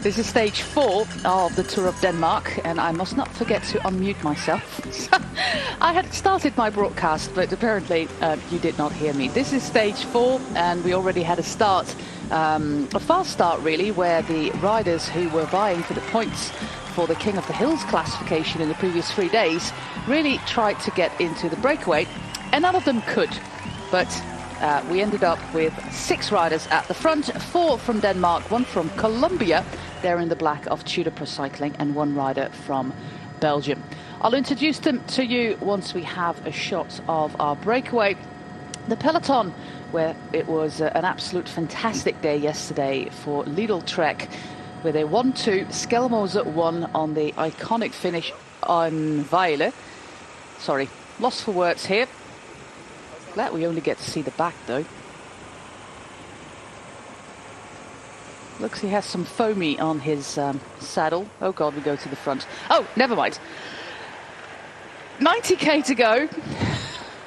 This is stage 4 of the Tour of Denmark, and I must not forget to unmute myself. I had started my broadcast, but apparently you did not hear me. This is stage 4, and we already had a start, a fast start really, where the riders who were vying for the points for the King of the Hills classification in the previous 3 days really tried to get into the breakaway, and none of them could. But we ended up with 6 riders at the front, 4 from Denmark, 1 from Colombia, they're in the black of Tudor Pro Cycling, and 1 rider from Belgium. I'll introduce them to you once we have a shot of our breakaway. The peloton, where it was an absolute fantastic day yesterday for Lidl Trek, where they won 2, Skelmose won on the iconic finish on Weile. Sorry, lost for words here. Glad we only get to see the back though. Looks he has some foamy on his saddle. Oh God, we go to the front. Oh, never mind. 90k to go.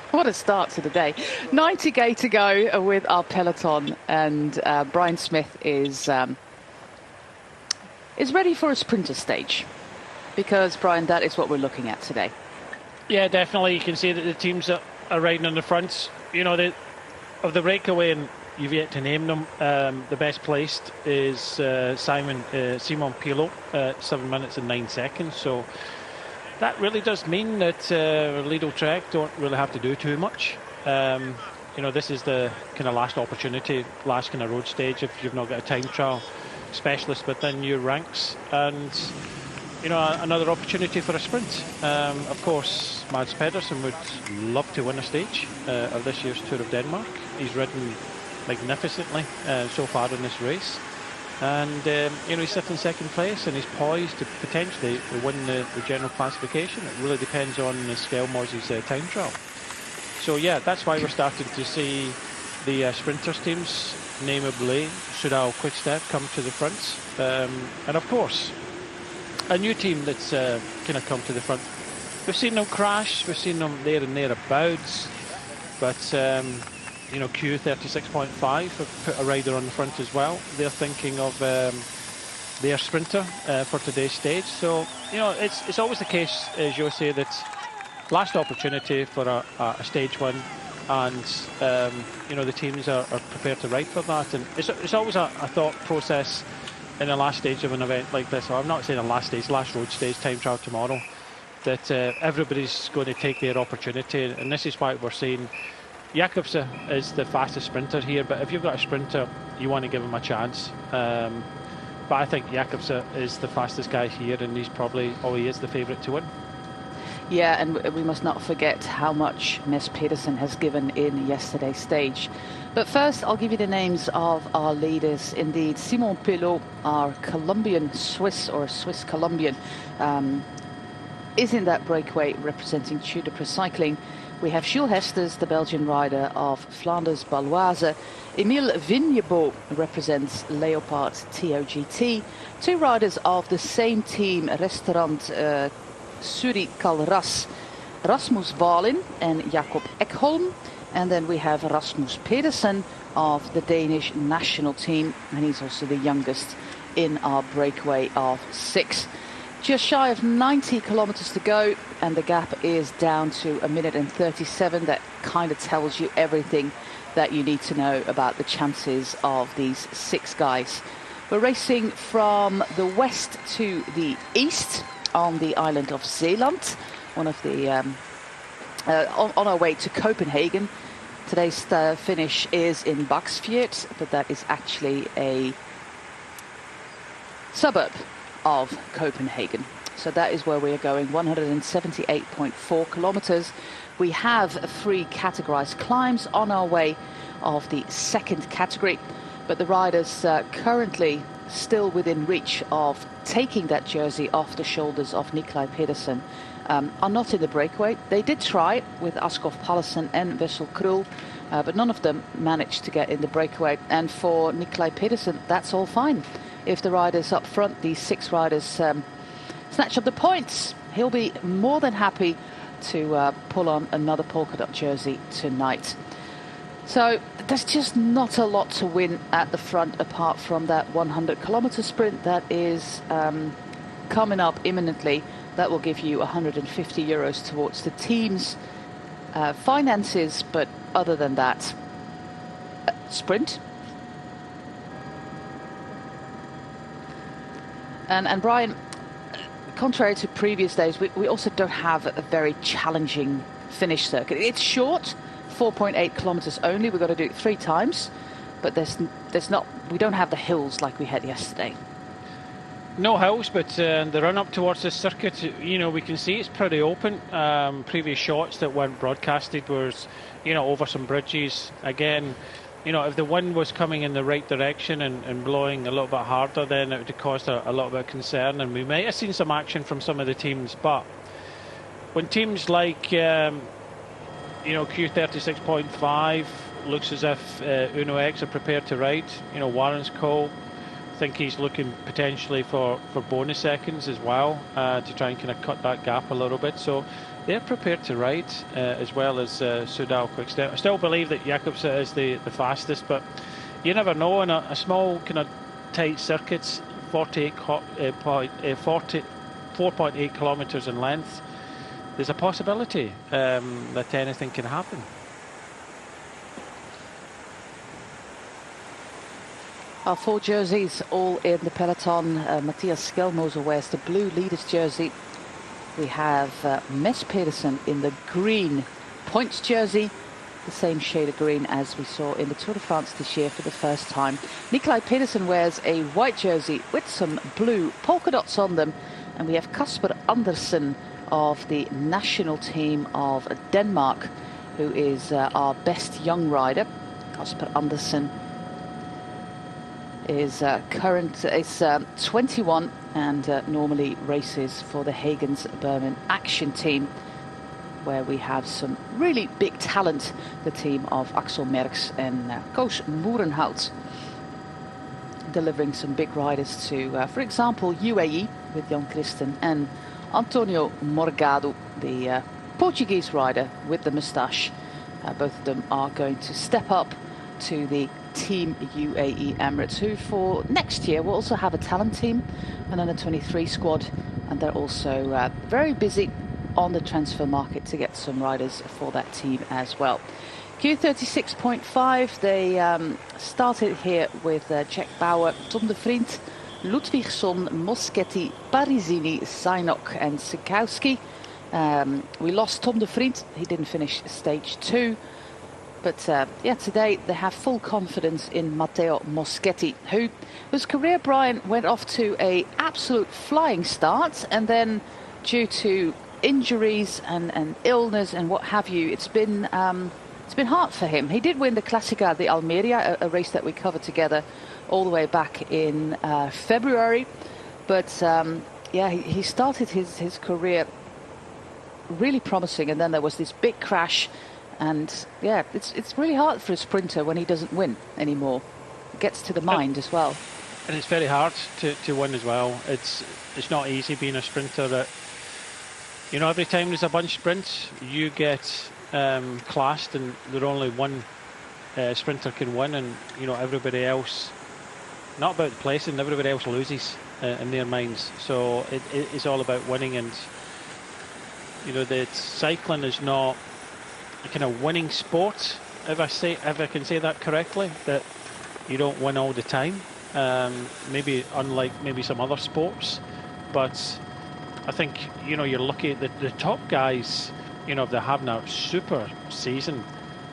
What a start to the day. 90k to go with our peloton, and Brian Smith is ready for a sprinter stage. Because, Brian, that is what we're looking at today. Yeah, definitely. You can see that the teams are riding on the fronts. You know, of the breakaway, and you've yet to name them, the best placed is Simon Pilot at 7 minutes and 9 seconds. So that really does mean that Lidl Trek don't really have to do too much. You know, this is the kind of last opportunity, last kind of road stage if you've not got a time trial specialist within your ranks, and you know, another opportunity for a sprint. Of course, Mads Pedersen would love to win a stage of this year's Tour of Denmark. He's ridden magnificently so far in this race, and you know, he's sitting in second place and he's poised to potentially win the general classification. It really depends on Skelmose's time trial. So yeah, that's why we're starting to see the sprinters teams, namely Soudal Quickstep, come to the front, and of course a new team that's kind of come to the front. We've seen them crash, we've seen them there and thereabouts, but you know, Q36.5 have put a rider on the front as well. They're thinking of their sprinter for today's stage. So, you know, it's always the case, as you say, that last opportunity for a stage one, and you know, the teams are prepared to ride for that. And it's always a thought process in the last stage of an event like this. So I'm not saying the last stage, last road stage, time trial tomorrow, that everybody's going to take their opportunity, and this is why we're seeing Jakobsen is the fastest sprinter here, but if you've got a sprinter, you want to give him a chance. But I think Jakobsen is the fastest guy here, and he's probably, he is the favourite to win. Yeah, and we must not forget how much Mads Pedersen has given in yesterday's stage. But first, I'll give you the names of our leaders. Indeed, Simon Pilot, our Colombian Swiss, or Swiss-Colombian, is in that breakaway representing Tudor Pro Cycling. We have Gilles Hesters, the Belgian rider of Flanders Baloise. Emile Vignebolt represents Leopard TOGT. 2 riders of the same team, Restaurant Suri Calras, Rasmus Wallin and Jacob Ekholm. And then we have Rasmus Pedersen of the Danish national team, and he's also the youngest in our breakaway of 6. Just shy of 90 kilometers to go, and the gap is down to 1 minute and 37. That kind of tells you everything that you need to know about the chances of these 6 guys. We're racing from the west to the east on the island of Zeeland, one of the on our way to Copenhagen. Today's finish is in Baksfjord, but that is actually a suburb of Copenhagen. So that is where we are going, 178.4 kilometers. We have 3 categorized climbs on our way of the 2nd category, but the riders currently still within reach of taking that jersey off the shoulders of Nicolai Pedersen are not in the breakaway. They did try with Askov Pallesen and Wessel Krul, but none of them managed to get in the breakaway. And for Nicolai Pedersen, that's all fine. If the riders up front, these 6 riders, snatch up the points, he'll be more than happy to pull on another polka dot jersey tonight. So there's just not a lot to win at the front apart from that 100-kilometer sprint that is coming up imminently. That will give you 150 euros towards the team's finances, but other than that, sprint. And Brian, contrary to previous days, we also don't have a very challenging finish circuit. It's short, 4.8 kilometers only. We've got to do it 3 times, but we don't have the hills like we had yesterday. No hills, but the run up towards this circuit, we can see it's pretty open. Previous shots that weren't broadcasted was, over some bridges. Again, if the wind was coming in the right direction and blowing a little bit harder, then it would have caused a little bit of concern, and we might have seen some action from some of the teams. But when teams like, Q36.5 looks as if Uno X are prepared to ride, Warren's call, I think he's looking potentially for bonus seconds as well to try and kind of cut that gap a little bit. So they're prepared to ride as well as Soudal Quick-Step. I still believe that Jakobsen is the fastest, but you never know in a small kind of tight circuits, 4.8 kilometres in length. There's a possibility that anything can happen. Our 4 jerseys all in the peloton. Matthias Skjelmose wears the blue leaders jersey. We have Mads Pedersen in the green points jersey, the same shade of green as we saw in the Tour de France this year for the first time. Nikolaj Pedersen wears a white jersey with some blue polka dots on them. And we have Kasper Andersen of the national team of Denmark, who is our best young rider. Kasper Andersen is 21 and normally races for the Hagens Berman Action Team, where we have some really big talent, the team of Axel Merckx and Koos Moerenhout, delivering some big riders to, for example, UAE with Jan Christen and Antonio Morgado, the Portuguese rider with the moustache. Both of them are going to step up to the Team UAE Emirates, who for next year will also have a talent team, an under-23 squad, and they're also very busy on the transfer market to get some riders for that team as well. Q36.5, they started here with Jack Bauer, Tom de Vriend, Ludvigsson, Moschetti, Parisini, Sainok and Sikowski. We lost Tom de Vriend, he didn't finish stage 2. But today they have full confidence in Matteo Moschetti, whose career, Brian, went off to an absolute flying start, and then due to injuries and illness and what have you, it's been hard for him. He did win the Clásica de Almería, a race that we covered together all the way back in February. But he started his career really promising, and then there was this big crash. And it's really hard for a sprinter when he doesn't win anymore. It gets to the mind as well. And it's very hard to win as well. It's not easy being a sprinter. That every time there's a bunch of sprints, you get classed, and there only one sprinter can win, and everybody else, not about placing, everybody else loses in their minds. So it is all about winning, and the cycling is not a kind of winning sport, if I can say that correctly, that you don't win all the time, maybe unlike maybe some other sports. But I think you're lucky at the top guys, if they're having a super season,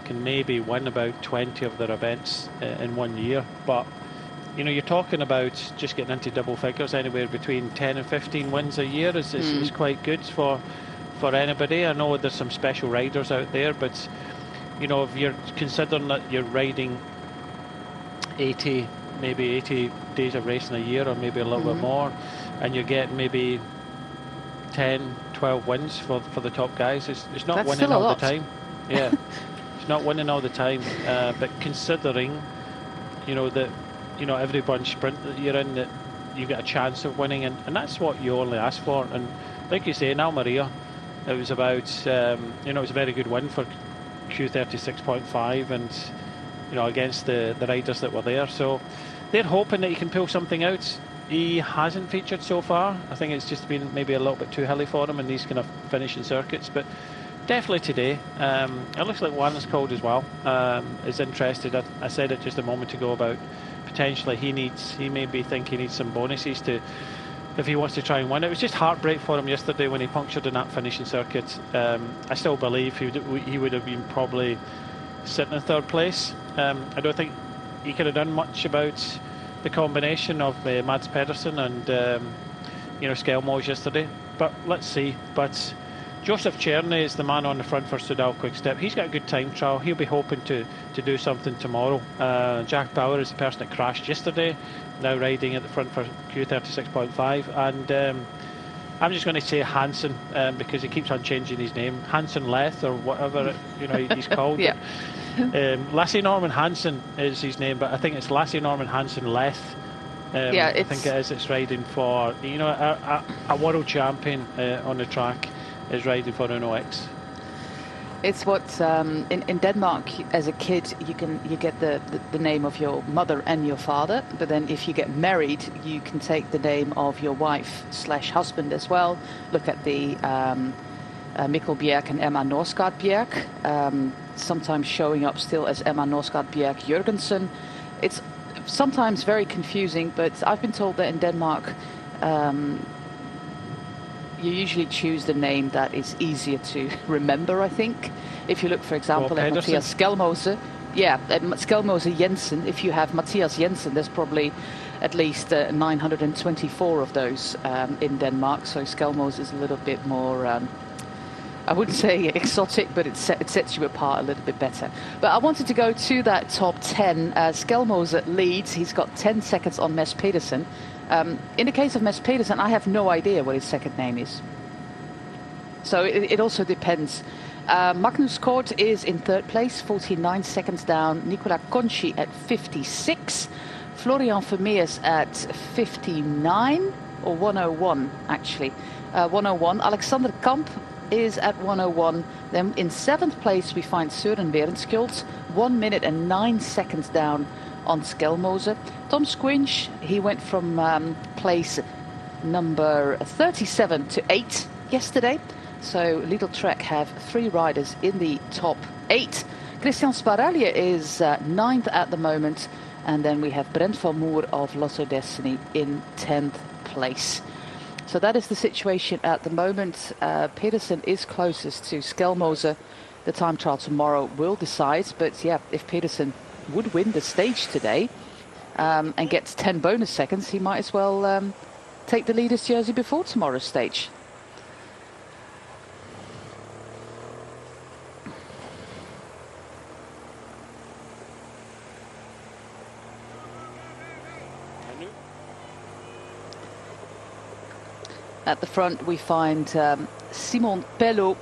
can maybe win about 20 of their events in 1 year. But you're talking about just getting into double figures, anywhere between 10 and 15 wins a year is quite good for anybody. I know there's some special riders out there, but if you're considering that you're riding 80 days of racing a year, or maybe a little bit more, and you get maybe 10, 12 wins for the top guys, it's not That's winning still all the time. Yeah, it's not winning all the time. But considering, that every bunch sprint that you're in, that you get a chance of winning, and that's what you only ask for. And like you say, in Almeria, it was about, it was a very good win for Q36.5, and against the riders that were there. So they're hoping that he can pull something out. He hasn't featured so far. I think it's just been maybe a little bit too hilly for him in these kind of finishing circuits. But definitely today. It looks like Warner's called as well. Is interested. I said it just a moment ago about potentially he maybe think he needs some bonuses if he wants to try and win. It was just heartbreak for him yesterday when he punctured in that finishing circuit. I still believe he would have been probably sitting in third place. I don't think he could have done much about the combination of Mads Pedersen and Skelmos yesterday, but let's see. But Joseph Cherney is the man on the front for Soudal Quick-Step. He's got a good time trial. He'll be hoping to do something tomorrow. Jack Bauer is the person that crashed yesterday, now riding at the front for Q36.5, and I'm just going to say Hansen because he keeps on changing his name, Hansen Leth or whatever he's called. Yeah. Lasse Norman Hansen is his name, but I think it's Lasse Norman Hansen Leth. Yeah, I think it is. It's riding for a world champion on the track is riding for Uno X. It's what in Denmark as a kid you get the name of your mother and your father, but then if you get married you can take the name of your wife/husband as well. Look at the Mikkel Bjerg and Emma Norsgaard Bjerg, sometimes showing up still as Emma Norsgaard Bjerg Jørgensen. It's sometimes very confusing, but I've been told that in Denmark you usually choose the name that is easier to remember, I think. If you look, for example, at Mathias Skelmose, Skelmose Jensen, if you have Mathias Jensen, there's probably at least 924 of those in Denmark, so Skelmose is a little bit more, I wouldn't say exotic, but it sets you apart a little bit better. But I wanted to go to that top 10. Skelmose leads. He's got 10 seconds on Mads Pedersen. In the case of Mads Pedersen, I have no idea what his second name is. So it also depends. Magnus Kort is in third place, 49 seconds down. Nicolas Conchi at 56. Florian Vermeers at 59, or 101 actually. 101. Alexander Kamp is at 101. Then in seventh place we find Søren Werenskjold, 1 minute and 9 seconds down on Skelmose. Tom Squinch, he went from place number 37 to 8 yesterday. So Lidl Trek have 3 riders in the top 8. Christian Sparaglia is 9th at the moment. And then we have Brent van Moer of Lotto Destiny in 10th place. So that is the situation at the moment. Pedersen is closest to Skelmose. The time trial tomorrow will decide. But yeah, if Pedersen would win the stage today and gets 10 bonus seconds, he might as well take the leader's jersey before tomorrow's stage. At the front we find Simon Pelot,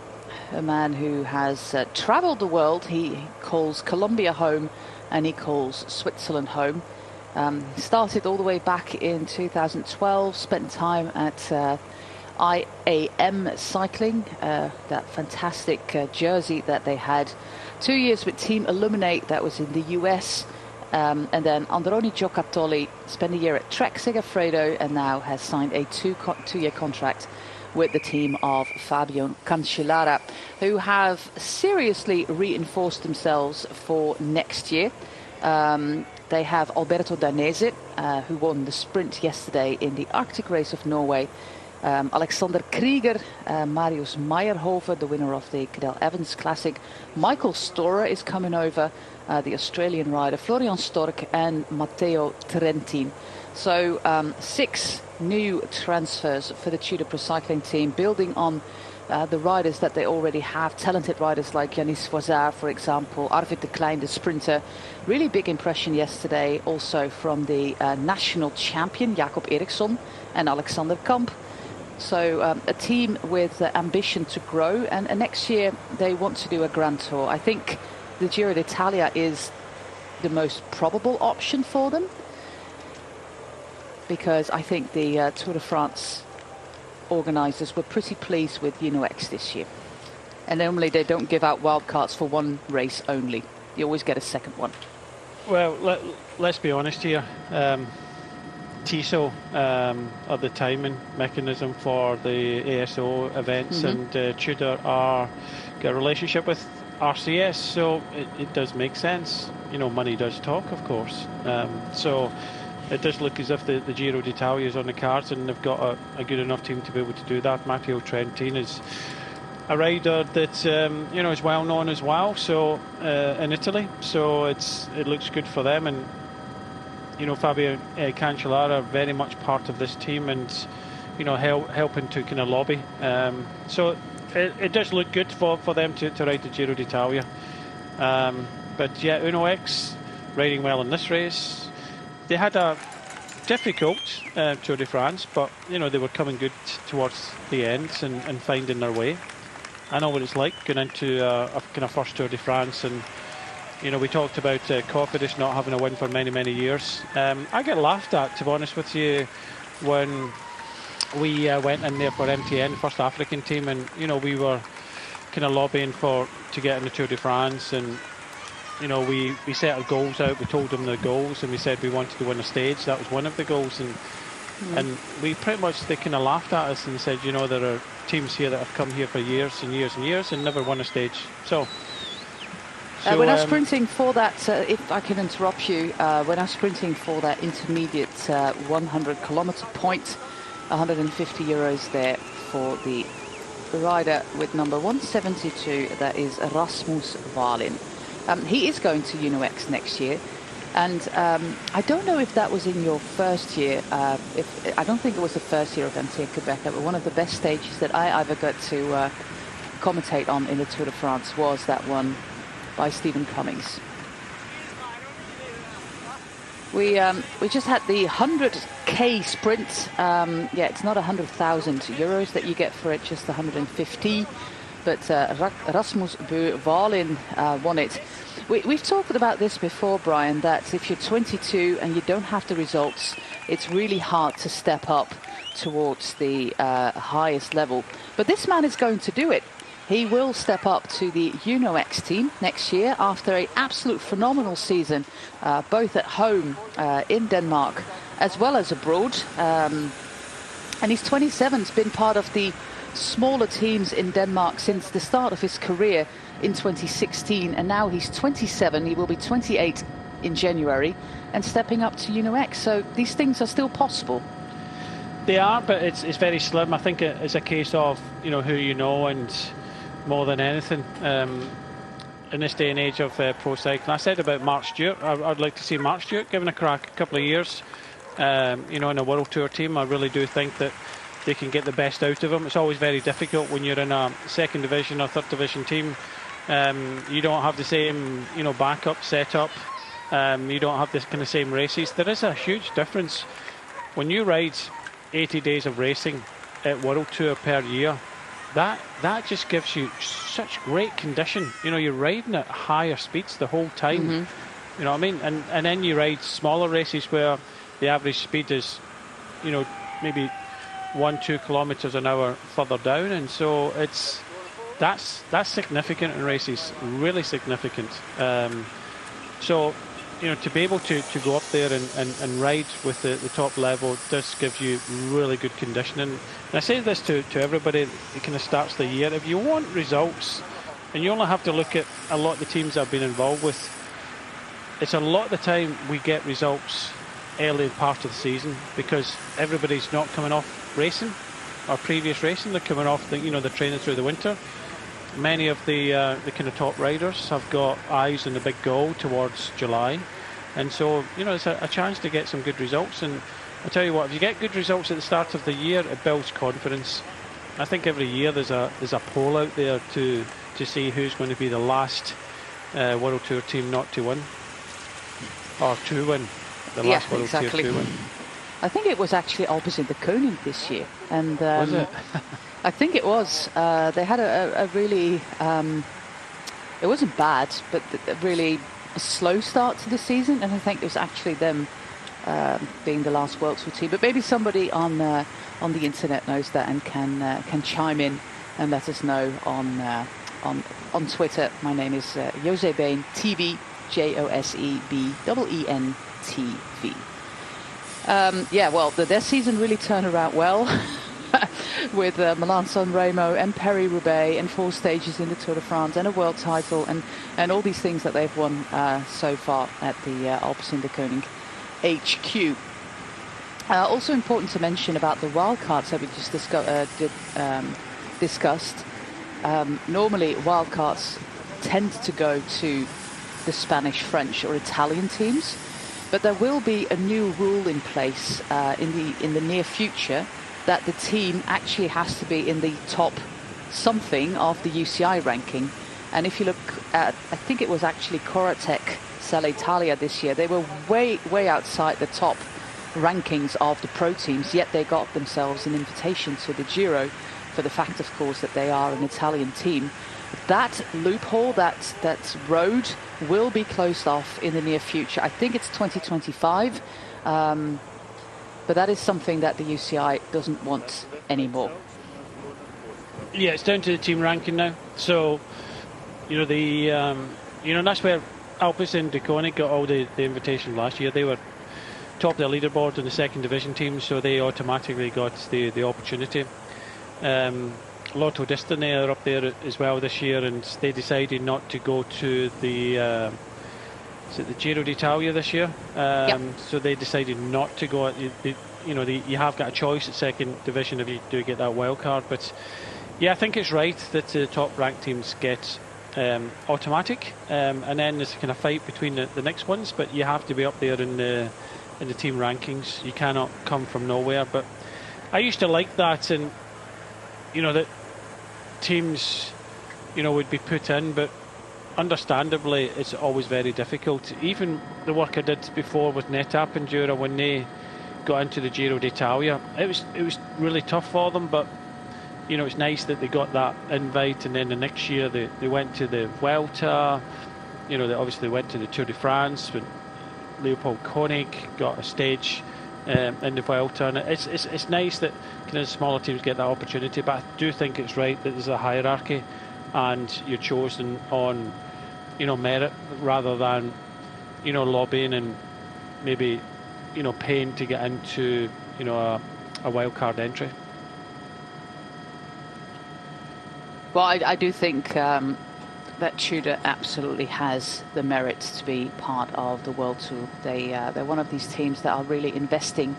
a man who has traveled the world. He calls Colombia home and he calls Switzerland home. He started all the way back in 2012, spent time at IAM Cycling, that fantastic jersey that they had. 2 years with Team Illuminate, that was in the US. And then Androni Giocattoli spent a year at Trek Segafredo and now has signed a two-year contract with the team of Fabio Cancellara, who have seriously reinforced themselves for next year. They have Alberto Danese, who won the sprint yesterday in the Arctic Race of Norway. Alexander Krieger, Marius Meyerhofer, the winner of the Cadel Evans Classic. Michael Storer is coming over, the Australian rider, Florian Stork and Matteo Trentin. So 6 new transfers for the Tudor Pro Cycling team, building on the riders that they already have. Talented riders like Yanis Voisard, for example, Arvid de Klein, the sprinter. Really big impression yesterday also from the national champion, Jakob Eriksson and Alexander Kamp. So a team with ambition to grow, and next year they want to do a Grand Tour. I think the Giro d'Italia is the most probable option for them, because I think the Tour de France organisers were pretty pleased with Uno X this year. And normally they don't give out wildcards for one race only. You always get a second one. Well, let's be honest here. TISO are the timing mechanism for the ASO events, and Tudor got a relationship with RCS, so it does make sense. You know, money does talk, of course. So it does look as if the Giro d'Italia is on the cards, and they've got a good enough team to be able to do that. Matteo Trentin is a rider that you know, is well known as well. So in Italy, so it looks good for them. And you know, Fabio Cancellara very much part of this team, and you know, helping to kind of lobby. So it does look good for them to ride the Giro d'Italia. But yeah, Uno X riding well in this race. They had a difficult Tour de France, but you know, they were coming good towards the end and finding their way. I know what it's like going into a kind of first Tour de France, and you know, we talked about Cofidis not having a win for many years. I get laughed at, to be honest with you, when we went in there for MTN, the first African team, and you know, we were kind of lobbying to get in the Tour de France, and you know, we set our goals out. We told them the goals, and we said we wanted to win a stage. That was one of the goals, and we pretty much, they kind of laughed at us and said, you know, there are teams here that have come here for years and years and never won a stage. So when I was sprinting for that, if I can interrupt you, when I was sprinting for that intermediate 100 kilometer point, 150 euros there for the rider with number 172, that is Rasmus Wallin. He is going to Uno X next year, and I don't know if that was in your first year. I don't think it was the first year of MTN Quebec, but one of the best stages that I ever got to commentate on in the Tour de France was that one by Stephen Cummings. We just had the 100k sprint. Yeah, it's not 100,000 euros that you get for it, just 150. But Rasmus Wallin won it. We've talked about this before, Brian, that if you're 22 and you don't have the results, it's really hard to step up towards the highest level. But this man is going to do it. He will step up to the Uno X team next year after an absolute phenomenal season, both at home in Denmark as well as abroad. And he's 27, he's been part of the smaller teams in Denmark since the start of his career in 2016, and now he's 27. He will be 28 in January and stepping up to Uno X. So these things are still possible. They are, but it's very slim. I think it's a case of, you know, who you know, and more than anything in this day and age of pro cycling. I said about Mark Stewart, I'd like to see Mark Stewart given a crack a couple of years, you know, in a World Tour team. I really do think that they can get the best out of him. It's always very difficult when you're in a second division or third division team. You don't have the same, you know, backup setup. You don't have this kind of same races. There is a huge difference when you ride 80 days of racing at World Tour per year. That just gives you such great condition. You know, you're riding at higher speeds the whole time. You know what I mean? And then you ride smaller races where the average speed is, you know, maybe 1-2 kilometers an hour further down, and so that's significant in races, really significant. So, you know, to be able to go up there and ride with the top level does give you really good conditioning. And I say this to everybody that kind of starts the year. If you want results, and you only have to look at a lot of the teams I've been involved with, it's a lot of the time we get results early part of the season because everybody's not coming off racing or previous racing. They're coming off the, you know, they're training through the winter. Many of the kind of top riders have got eyes on the big goal towards July, and so, you know, it's a chance to get some good results. And I tell you what, if you get good results at the start of the year, it builds confidence. I think every year there's a poll out there to see who's going to be the last World Tour team not to win, or to win. The last World Tour to win. I think it was actually opposite the Koning this year, and was it? I think it was. They had a really, it wasn't bad, but a really slow start to the season, and I think it was actually them being the last World Tour team. But maybe somebody on the internet knows that and can chime in and let us know on Twitter. My name is Jose Bain TV JOSEBENTV. Yeah, well, their season really turned around well with Milan-San Remo and Paris-Roubaix and 4 stages in the Tour de France and a world title and all these things that they've won so far at the Alpecin-Deceuninck HQ. Also important to mention about the wildcards that we just discussed. Normally, wildcards tend to go to the Spanish, French or Italian teams, but there will be a new rule in place in the near future that the team actually has to be in the top something of the UCI ranking. And if you look at, I think it was actually Corratec Selle Italia this year, they were way outside the top rankings of the pro teams, yet they got themselves an invitation to the Giro for the fact, of course, that they are an Italian team. That loophole, that road will be closed off in the near future. I think it's 2025, but that is something that the UCI doesn't want anymore. Yeah, it's down to the team ranking now. So, you know, that's where Alpecin-Deceuninck got all the invitation last year. They were top of the leaderboard in the second division team, so they automatically got the opportunity. Lotto Destiny are up there as well this year, and they decided not to go to the is it the Giro d'Italia this year? Yep. So they decided not to go. You have got a choice at second division if you do get that wild card. But yeah, I think it's right that the top ranked teams get automatic, and then there's a kind of fight between the next ones. But you have to be up there in the team rankings. You cannot come from nowhere. But I used to like that, and that teams would be put in, but understandably it's always very difficult. Even the work I did before with NetApp when they got into the Giro d'Italia, it was really tough for them, but it's nice that they got that invite, and then the next year they went to the Vuelta. They obviously went to the Tour de France when Leopold Koenig got a stage in the Vuelta, and it's nice that kind of smaller teams get that opportunity. But I do think it's right that there's a hierarchy, and you're chosen on merit rather than lobbying and maybe paying to get into a wildcard entry. Well, I do think that Tudor absolutely has the merit to be part of the World Tour. They're one of these teams that are really investing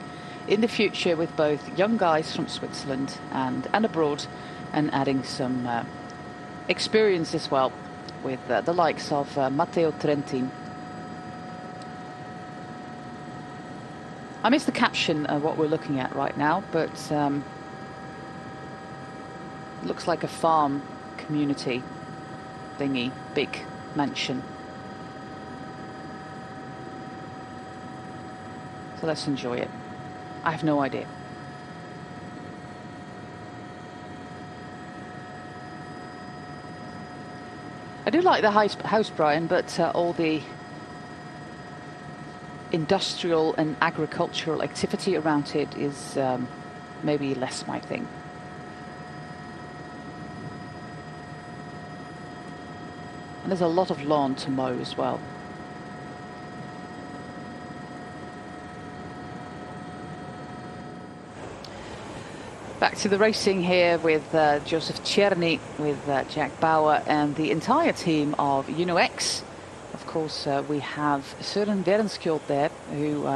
in the future with both young guys from Switzerland and abroad, and adding some experience as well with the likes of Matteo Trentin. I missed the caption of what we're looking at right now, but it looks like a farm community thingy, big mansion. So let's enjoy it. I have no idea. I do like the house, Brian, but all the industrial and agricultural activity around it is maybe less my thing. And there's a lot of lawn to mow as well. Back to the racing here with Joseph Czerny, with Jack Bauer and the entire team of Uno-X. Of course, we have Søren Werenskjold there, who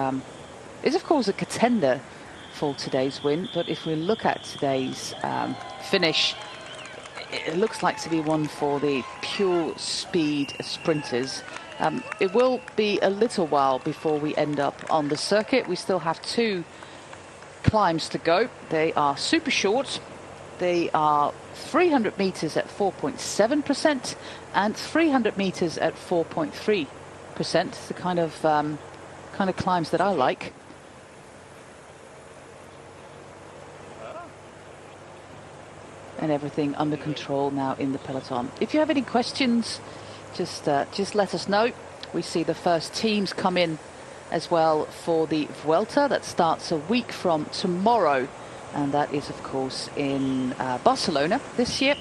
is of course a contender for today's win. But if we look at today's finish, it looks like to be one for the pure speed sprinters. It will be a little while before we end up on the circuit. We still have 2 climbs to go. They are super short. They are 300 meters at 4.7% and 300 meters at 4.3%. The kind of climbs that I like. And everything under control now in the peloton. If you have any questions, just let us know. We see the first teams come in as well for the Vuelta that starts a week from tomorrow, and that is of course in Barcelona this year.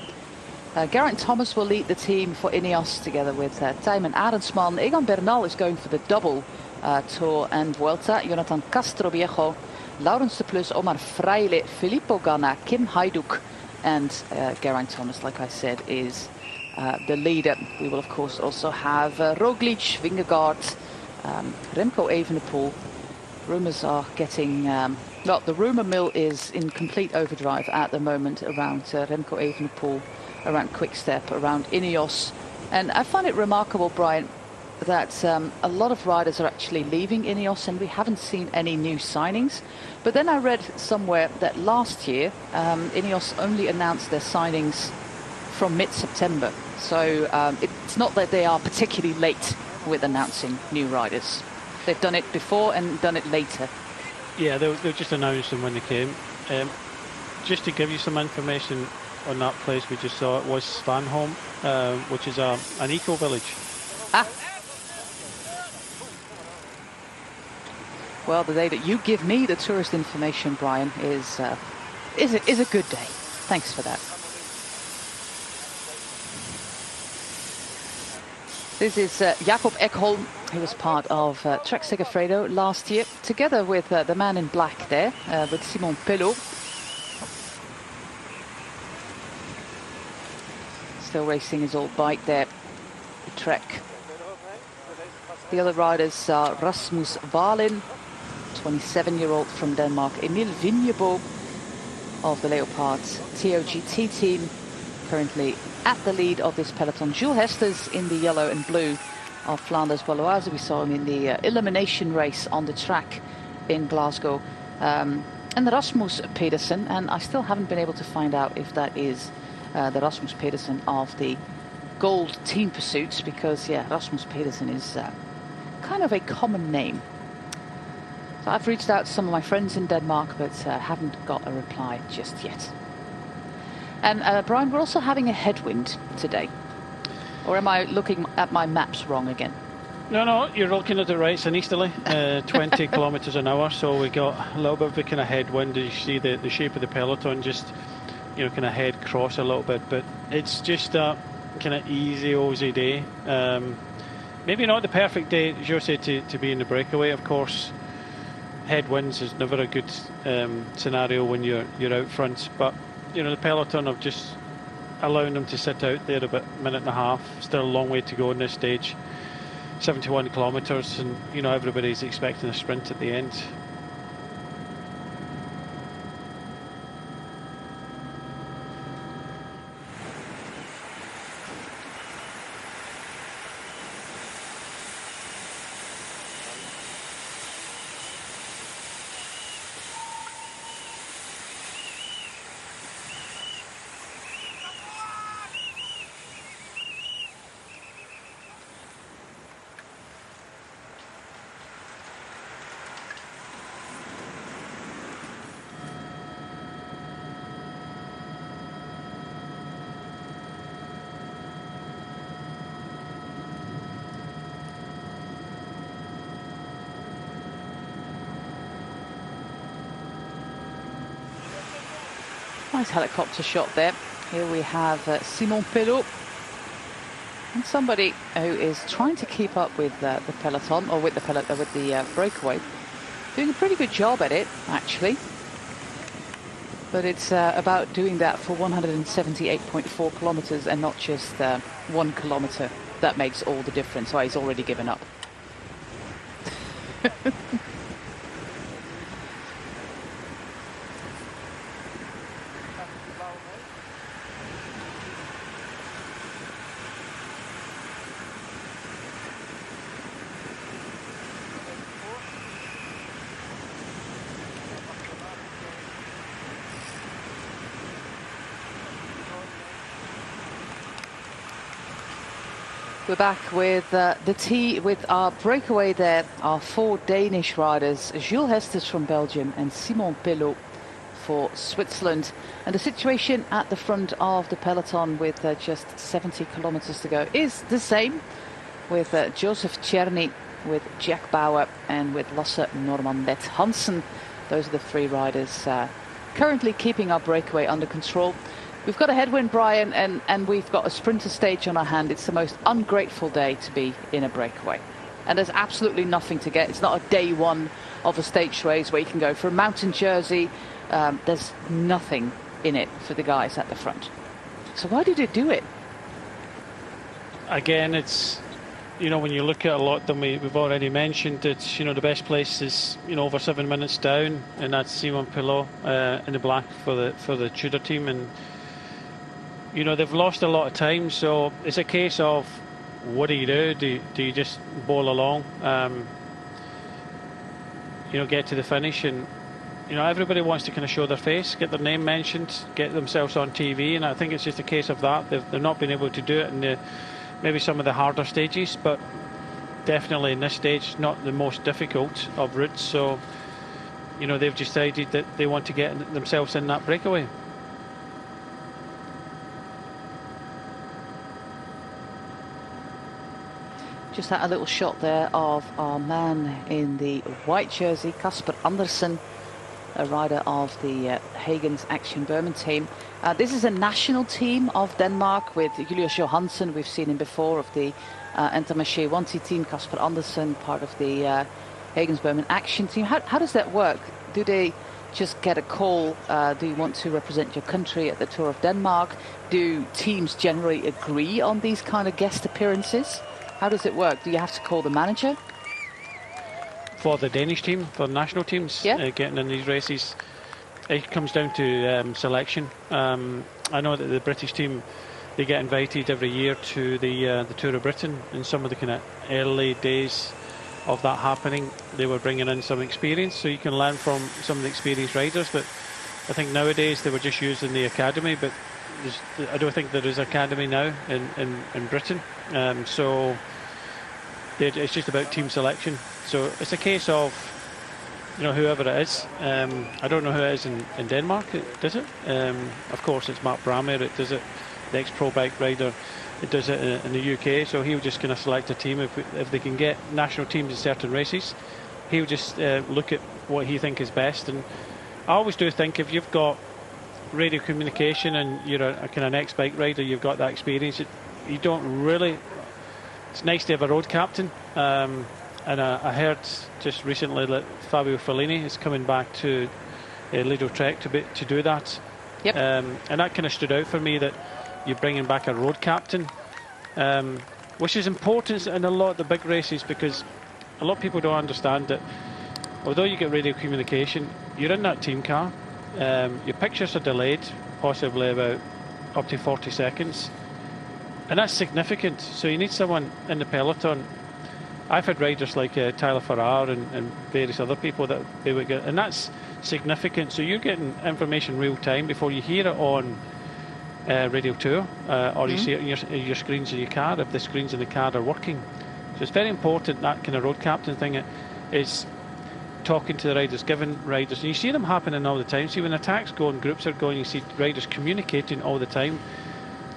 Geraint Thomas will lead the team for Ineos together with Tijmen Arendsman. Egan Bernal is going for the double Tour and Vuelta. Jonathan Castroviejo, Laurens de Plus, Omar Fraile, Filippo Ganna, Kim Hajduk, and Geraint Thomas, like I said, is the leader. We will of course also have Roglic, Vingegaard, Remco Evenepoel. Rumours are getting, well, the rumour mill is in complete overdrive at the moment around Remco Evenepoel, around Quickstep, around Ineos. And I find it remarkable, Brian, that a lot of riders are actually leaving Ineos and we haven't seen any new signings. But then I read somewhere that last year Ineos only announced their signings from mid-September. So it's not that they are particularly late with announcing new riders. They've done it before and done it later. Yeah, they'll just announce them when they came. Just to give you some information on that place we just saw, it was Svanholm, which is an eco-village. Ah. Well, the day that you give me the tourist information, Brian, is a good day. Thanks for that. This is Jakob Ekholm. He was part of Trek Segafredo last year, together with the man in black there, with Simon Pelot. Still racing his old bike there, the Trek. The other riders are Rasmus Wallin, 27-year-old from Denmark, Emil Vignebo of the Leopards TOGT team, currently at the lead of this peloton. Jules Hesters in the yellow and blue of Flanders Baloise. We saw him in the elimination race on the track in Glasgow. And Rasmus Pedersen, and I still haven't been able to find out if that is the Rasmus Pedersen of the Gold Team Pursuits, because yeah, Rasmus Pedersen is kind of a common name. So I've reached out to some of my friends in Denmark, but haven't got a reply just yet. And Brian, we're also having a headwind today. Or am I looking at my maps wrong again? No, you're looking at it right. It's an easterly, 20 kilometres an hour. So we got a little bit of a kind of headwind. You see the shape of the peloton just, you know, kind of head cross a little bit. But it's just a kind of easy, ozy day. Maybe not the perfect day, as you say, to be in the breakaway. Of course, headwinds is never a good scenario when you're out front. But you know, the peloton of just allowing them to sit out there about a minute and a half. Still a long way to go in this stage. 71 kilometres, and you know, everybody's expecting a sprint at the end. Nice helicopter shot there. Here we have Simon Pelot, and somebody who is trying to keep up with the peloton, or with the breakaway. Doing a pretty good job at it, actually. But it's about doing that for 178.4 kilometers and not just 1 kilometer. That makes all the difference. So he's already given up. We're back with with our breakaway there, our 4 Danish riders, Jules Hesters from Belgium and Simon Pelot for Switzerland. And the situation at the front of the peloton with just 70 kilometers to go is the same, with Joseph Czerny, with Jack Bauer and with Lasse Norman Leth Hansen. Those are the 3 riders currently keeping our breakaway under control. We've got a headwind, Brian, and we've got a sprinter stage on our hand. It's the most ungrateful day to be in a breakaway. And there's absolutely nothing to get. It's not a day one of a stage race where you can go for a mountain jersey. There's nothing in it for the guys at the front. So why did they do it? Again, it's, you know, when you look at a lot of them, we've already mentioned it's, you know, the best place is, you know, over 7 minutes down, and that's Simon Pilot in the black for the Tudor team. And you know, they've lost a lot of time, so it's a case of what do you do? Do you just bowl along, you know, get to the finish? And you know, everybody wants to kind of show their face, get their name mentioned, get themselves on TV, and I think it's just a case of that. They've not been able to do it in maybe some of the harder stages, but definitely in this stage, not the most difficult of routes. So you know, they've decided that they want to get themselves in that breakaway. Just had a little shot there of our man in the white jersey, Casper Andersen, a rider of the Hagens Action Berman team. This is a national team of Denmark with Julius Johansson. We've seen him before, of the Intermarché 1T team. Casper Andersen, part of the Hagens Berman Action team. How does that work? Do they just get a call? Do you want to represent your country at the Tour of Denmark? Do teams generally agree on these kind of guest appearances? How does it work? Do you have to call the manager? For the Danish team, for the national teams, getting in these races, it comes down to selection. I know that the British team, they get invited every year to the Tour of Britain. In some of the kind of early days of that happening, they were bringing in some experience, so you can learn from some of the experienced riders. But I think nowadays they were just using the academy, but I don't think there is academy now in Britain. So it's just about team selection. So it's a case of, you know, whoever it is. I don't know who it is in Denmark, does it? Of course, it's Mark Brammer, it does it, the ex-pro bike rider, it does it in the UK. So he'll just kind of select a team. If they can get national teams in certain races, he'll just look at what he thinks is best. And I always do think if you've got radio communication and you're a kind of ex-bike rider, you've got that experience, you don't really, it's nice to have a road captain. And I heard just recently that Fabio Fellini is coming back to Lido Trek to do that. Yep. And that kind of stood out for me, that you're bringing back a road captain, which is important in a lot of the big races, because a lot of people don't understand that although you get radio communication, you're in that team car. Your pictures are delayed, possibly about up to 40 seconds, and that's significant. So you need someone in the peloton. I've had riders like Tyler Farrar and various other people that they would get, and that's significant. So you're getting information real time before you hear it on Radio 2, or you see it in your screens in your car, if the screens in the car are working. So it's very important, that kind of road captain thing is talking to the riders, giving riders, and you see them happening all the time. See, when attacks go and groups are going, you see riders communicating all the time.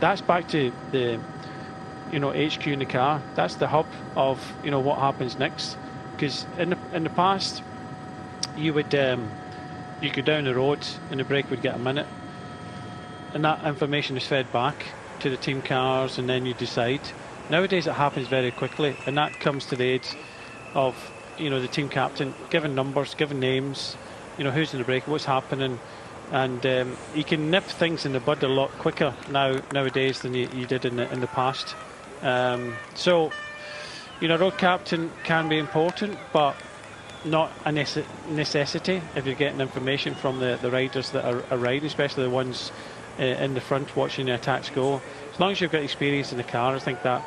That's back to the, you know, HQ in the car. That's the hub of, you know, what happens next. Because in the past, you would you go down the road and the brake would get a minute, and that information is fed back to the team cars, and then you decide. Nowadays it happens very quickly, and that comes to the aid of, you know, the team captain giving numbers, giving names, you know, who's in the break, what's happening, and you can nip things in the bud a lot quicker nowadays than you did in the past. So, you know, road captain can be important, but not a necessity if you're getting information from the riders that are riding, especially the ones in the front watching the attacks go. As long as you've got experience in the car, I think that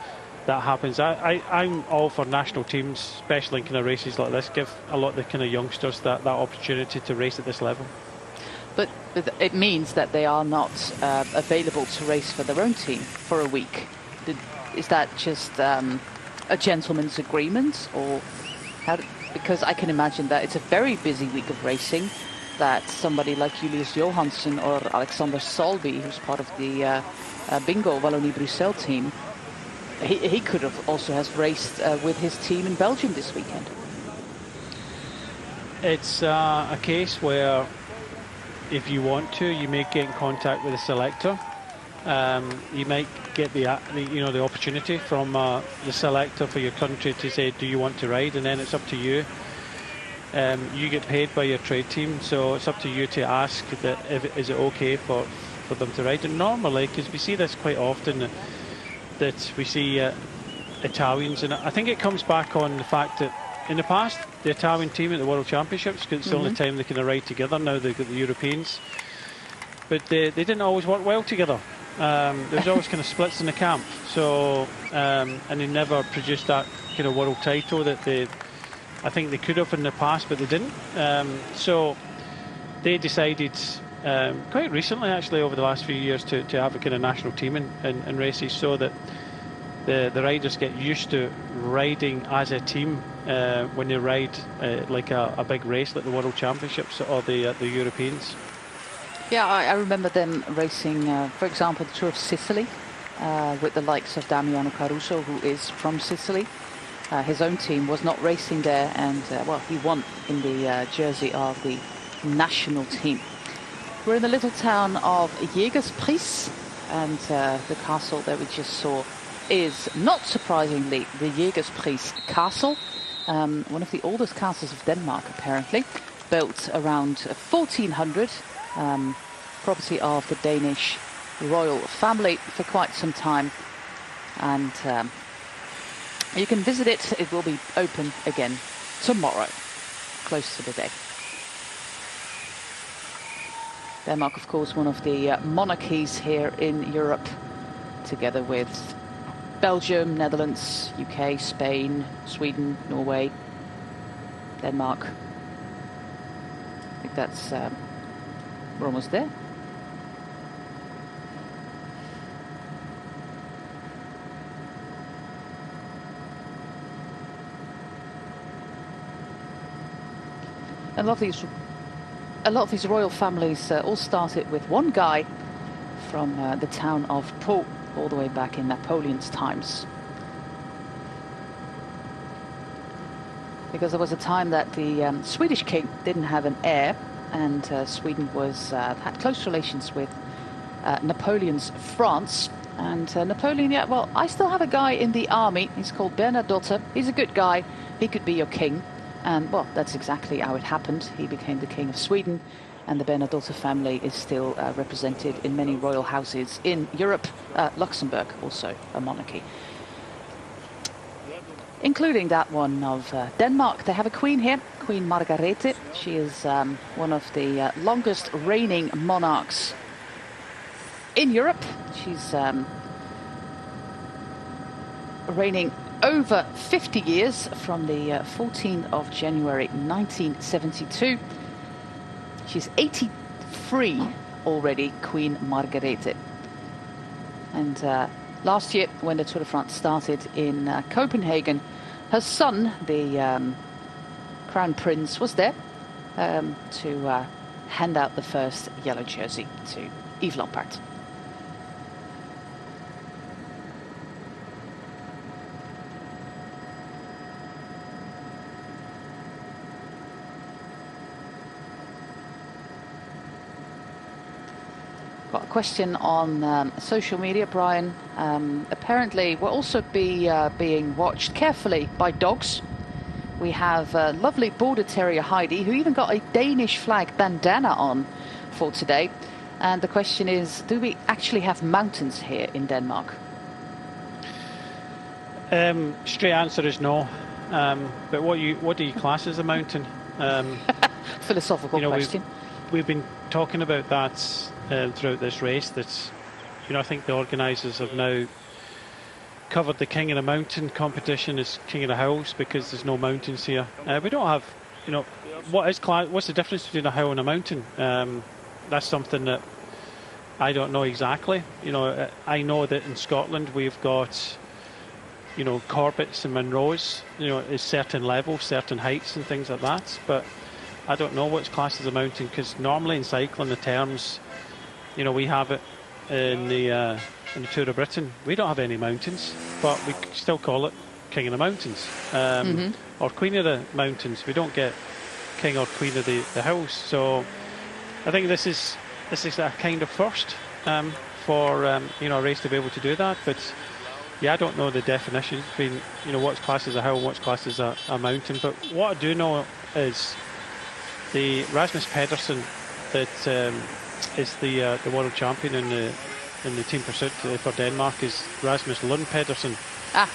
happens. I'm all for national teams, especially in kind of races like this, give a lot of the kind of youngsters that opportunity to race at this level. But it means that they are not available to race for their own team for a week. Is that just a gentleman's agreement, or how? Because I can imagine that it's a very busy week of racing, that somebody like Julius Johansson or Alexander Solby, who's part of the Bingo Wallonie-Bruxelles team, he could have also has raced with his team in Belgium this weekend. It's a case where if you want to, you may get in contact with a selector You might get the opportunity from the selector for your country to say, do you want to ride, and then it's up to you. You get paid by your trade team, so it's up to you to ask that is it okay for them to ride. And normally, because we see this quite often, that we see Italians, and I think it comes back on the fact that in the past the Italian team at the World Championships, because it's the only time they can ride together. Now they've got the Europeans, but they didn't always work well together. There was always kind of splits in the camp, so and they never produced that kind of world title that I think they could have in the past, but they didn't. So they decided quite recently, actually, over the last few years, to have a kind of national team in races, so that the riders get used to riding as a team when they ride like a big race like the World Championships or the Europeans. Yeah, I remember them racing, for example, the Tour of Sicily with the likes of Damiano Caruso, who is from Sicily. His own team was not racing there, and well, he won in the jersey of the national team. We're in the little town of Jägerspris, and the castle that we just saw is, not surprisingly, the Jägerspris Castle, one of the oldest castles of Denmark, apparently, built around 1400, property of the Danish royal family for quite some time, and you can visit it. It will be open again tomorrow, close to the day. Denmark, of course, one of the monarchies here in Europe, together with Belgium, Netherlands, UK, Spain, Sweden, Norway, Denmark. I think that's, we're almost there. A lot of these royal families all started with one guy from the town of Pau, all the way back in Napoleon's times. Because there was a time that the Swedish king didn't have an heir, and Sweden had close relations with Napoleon's France. And Napoleon, yeah, well, I still have a guy in the army. He's called Bernadotte. He's a good guy. He could be your king. And, well, that's exactly how it happened. He became the king of Sweden, and the Bernadotte family is still represented in many royal houses in Europe. Luxembourg, also a monarchy, including that one of Denmark. They have a queen here, Queen Margrethe. She is one of the longest reigning monarchs in Europe. She's reigning over 50 years, from the 14th of January 1972. She's 83 already, Queen Margrethe. And last year, when the Tour de France started in Copenhagen, her son, the Crown Prince, was there to hand out the first yellow jersey to Yves Lampaert. Got a question on social media, Brian. Apparently, we'll also be being watched carefully by dogs. We have lovely Border Terrier Heidi, who even got a Danish flag bandana on for today. And the question is, do we actually have mountains here in Denmark? Straight answer is no. But what do you class as a mountain? Philosophical question. We've been talking about that throughout this race. That, I think the organisers have now covered the King of the Mountain competition as King of the Hills, because there's no mountains here. We don't have, what's the difference between a hill and a mountain? That's something that I don't know exactly. I know that in Scotland we've got, Corbetts and Munros, at certain levels, certain heights and things like that. But I don't know what's classed as a mountain, because normally in cycling the terms, we have it in the Tour of Britain. We don't have any mountains, but we still call it King of the Mountains, or Queen of the Mountains. We don't get King or Queen of the Hills. So I think this is a kind of first for a race to be able to do that. But yeah, I don't know the definition between what's classed as a hill and what's classed as a mountain. But what I do know is the Rasmus Pedersen that is the world champion in the team pursuit for Denmark is Rasmus Lund Pedersen.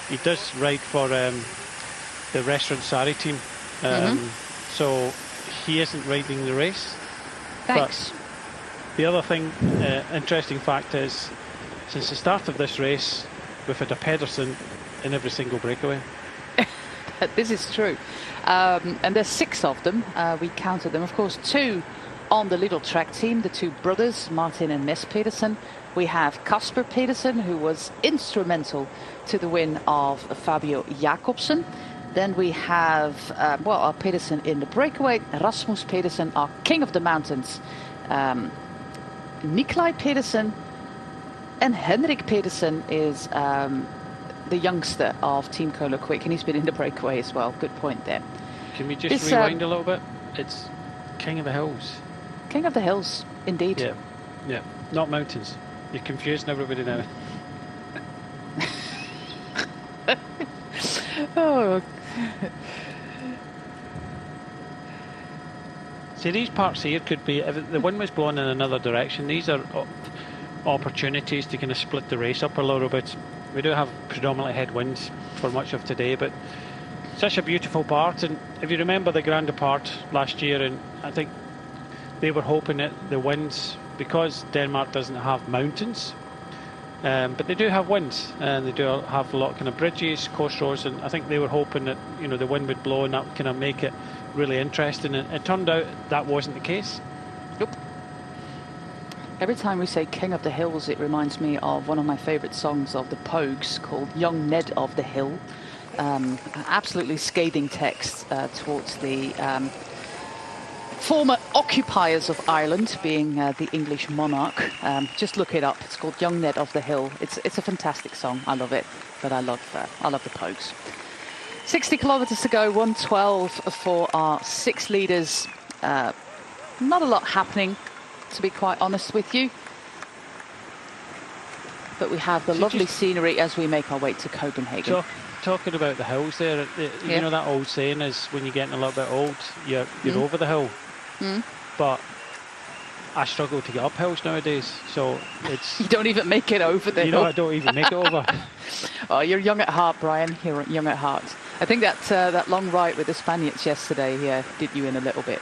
He does ride for the Restaurant Sari team, so he isn't riding the race. Thanks. But the other thing, interesting fact is, since the start of this race, we've had a Pedersen in every single breakaway. This is true. And there's 6 of them. We counted them. Of course, 2 on the little track team, the 2 brothers, Martin and Mads Pedersen. We have Kasper Pedersen, who was instrumental to the win of Fabio Jakobsen. Then we have, our Pedersen in the breakaway, Rasmus Pedersen, our king of the mountains, Nikolaj Pedersen, and Henrik Pedersen is the youngster of Team Cola Quick, and he's been in the breakaway as well. Good point there. Can we just rewind a little bit? It's King of the Hills. King of the Hills, indeed. Yeah, not mountains. You're confusing everybody now. Oh. See, these parts here could be, if the wind was blowing in another direction, these are opportunities to kind of split the race up a little bit. We do have predominantly headwinds for much of today, but such a beautiful part. And if you remember the Grand Depart last year, and I think they were hoping that the winds, because Denmark doesn't have mountains, but they do have winds, and they do have a lot of kind of bridges, coast roads, and I think they were hoping that the wind would blow and that would kind of make it really interesting. And it turned out that wasn't the case. Nope. Every time we say King of the Hills, it reminds me of one of my favourite songs of the Pogues called Young Ned of the Hill. Absolutely scathing text towards the former occupiers of Ireland, being the English monarch. Just look it up. It's called Young Ned of the Hill. It's a fantastic song. I love it. But I love the Pogues. 60 kilometres to go. 1:12 for our 6 leaders. Not a lot happening, to be quite honest with you. But we have the lovely scenery as we make our way to Copenhagen. Talking about the hills there, you know that old saying is when you're getting a little bit old, you're over the hill. But I struggle to get up hills nowadays, so it's... You don't even make it over the hill. I don't even make it over. Oh, you're young at heart, Brian. You're young at heart. I think that long ride with the Spaniards yesterday did you in a little bit.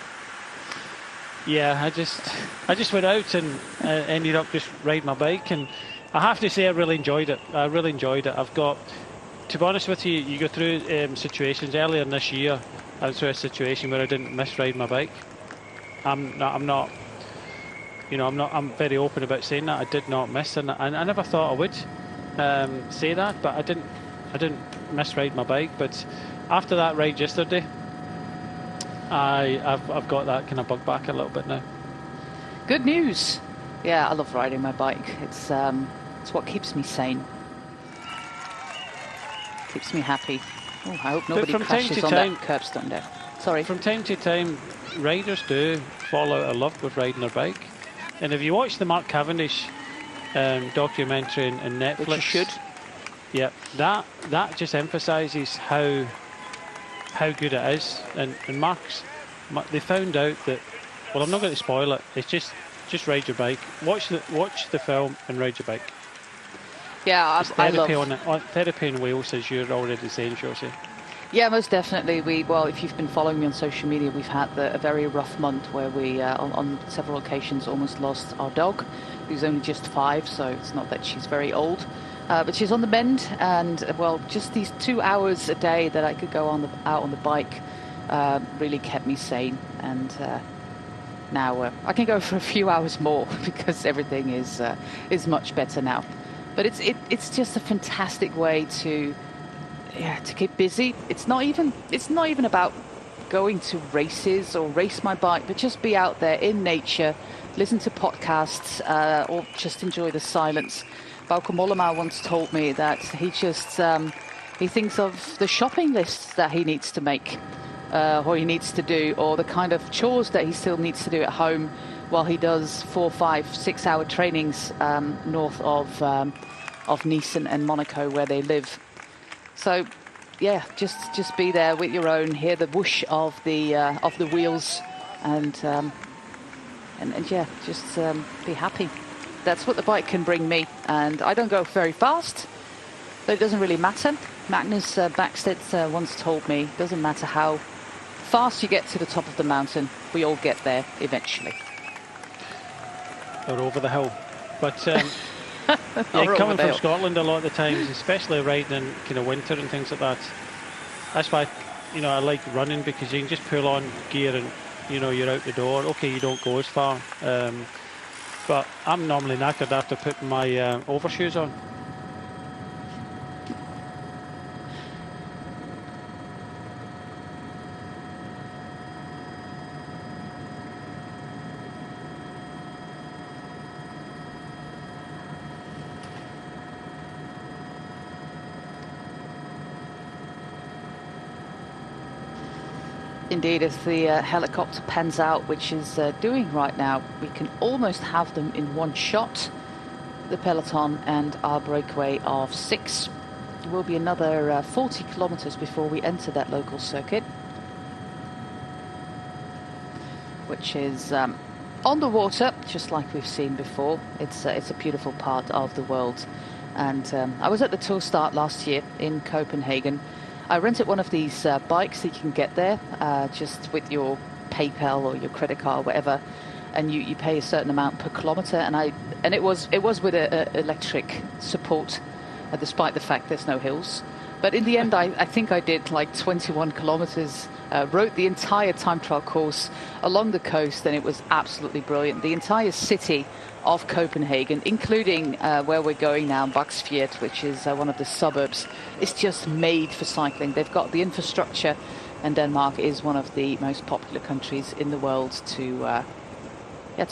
Yeah, I just went out and ended up just riding my bike, and I have to say I really enjoyed it. I've got, to be honest with you, you go through situations. Earlier in this year, I was through a situation where I didn't miss riding my bike. I'm very open about saying that. I did not miss, and I never thought I would say that, but I didn't miss riding my bike. But after that ride yesterday, I've got that kind of bug back a little bit now. Good news. Yeah, I love riding my bike. It's what keeps me sane. Keeps me happy. Oh, I hope nobody crashes on that curbstone there. Sorry. From time to time, riders do fall out of love with riding their bike. And if you watch the Mark Cavendish documentary on Netflix, which you should. Yeah, that just emphasises how good it is. And they found out that. Well, I'm not going to spoil it. It's just ride your bike. Watch the film and ride your bike. Yeah, I love therapy in Wales, as you're already saying, Josie. Yeah, most definitely. If you've been following me on social media, we've had a very rough month where we, on several occasions, almost lost our dog, who's only just 5, so it's not that she's very old. But she's on the mend, and just these 2 hours a day that I could go out on the bike really kept me sane. And now I can go for a few hours more because everything is much better now. But it's just a fantastic way to keep busy. It's not even about going to races or race my bike, but just be out there in nature, listen to podcasts, or just enjoy the silence. Bauke Mollema once told me that he thinks of the shopping lists that he needs to make, or he needs to do, or the kind of chores that he still needs to do at home, while he does 4, 5, 6 hour trainings north of Nice and Monaco, where they live. So, yeah, just be there with your own, hear the whoosh of the wheels, and yeah, just be happy. That's what the bike can bring me, and I don't go very fast, but it doesn't really matter. Magnus Backstedt once told me, it doesn't matter how fast you get to the top of the mountain, we all get there eventually. Or over the hill. But yeah, coming from Scotland a lot of the times, especially riding in kind of winter and things like that, that's why, you know, I like running, because you can just pull on gear and, you know, you're out the door. Okay, you don't go as far, but I'm normally knackered after putting my overshoes on. Indeed, as the helicopter pans out, which is doing right now, we can almost have them in one shot, the peloton and our breakaway of 6. It will be another 40 kilometers before we enter that local circuit, which is on the water, just like we've seen before. It's a beautiful part of the world. And I was at the Tour Start last year in Copenhagen. I rented one of these bikes that you can get there just with your PayPal or your credit card or whatever, and you pay a certain amount per kilometer. And it was with a electric support, despite the fact there's no hills. But in the end, I think I did like 21 kilometers, rode the entire time trial course along the coast, and it was absolutely brilliant. The entire city of Copenhagen, including where we're going now, Baksfjord, which is one of the suburbs, is just made for cycling. They've got the infrastructure, and Denmark is one of the most popular countries in the world to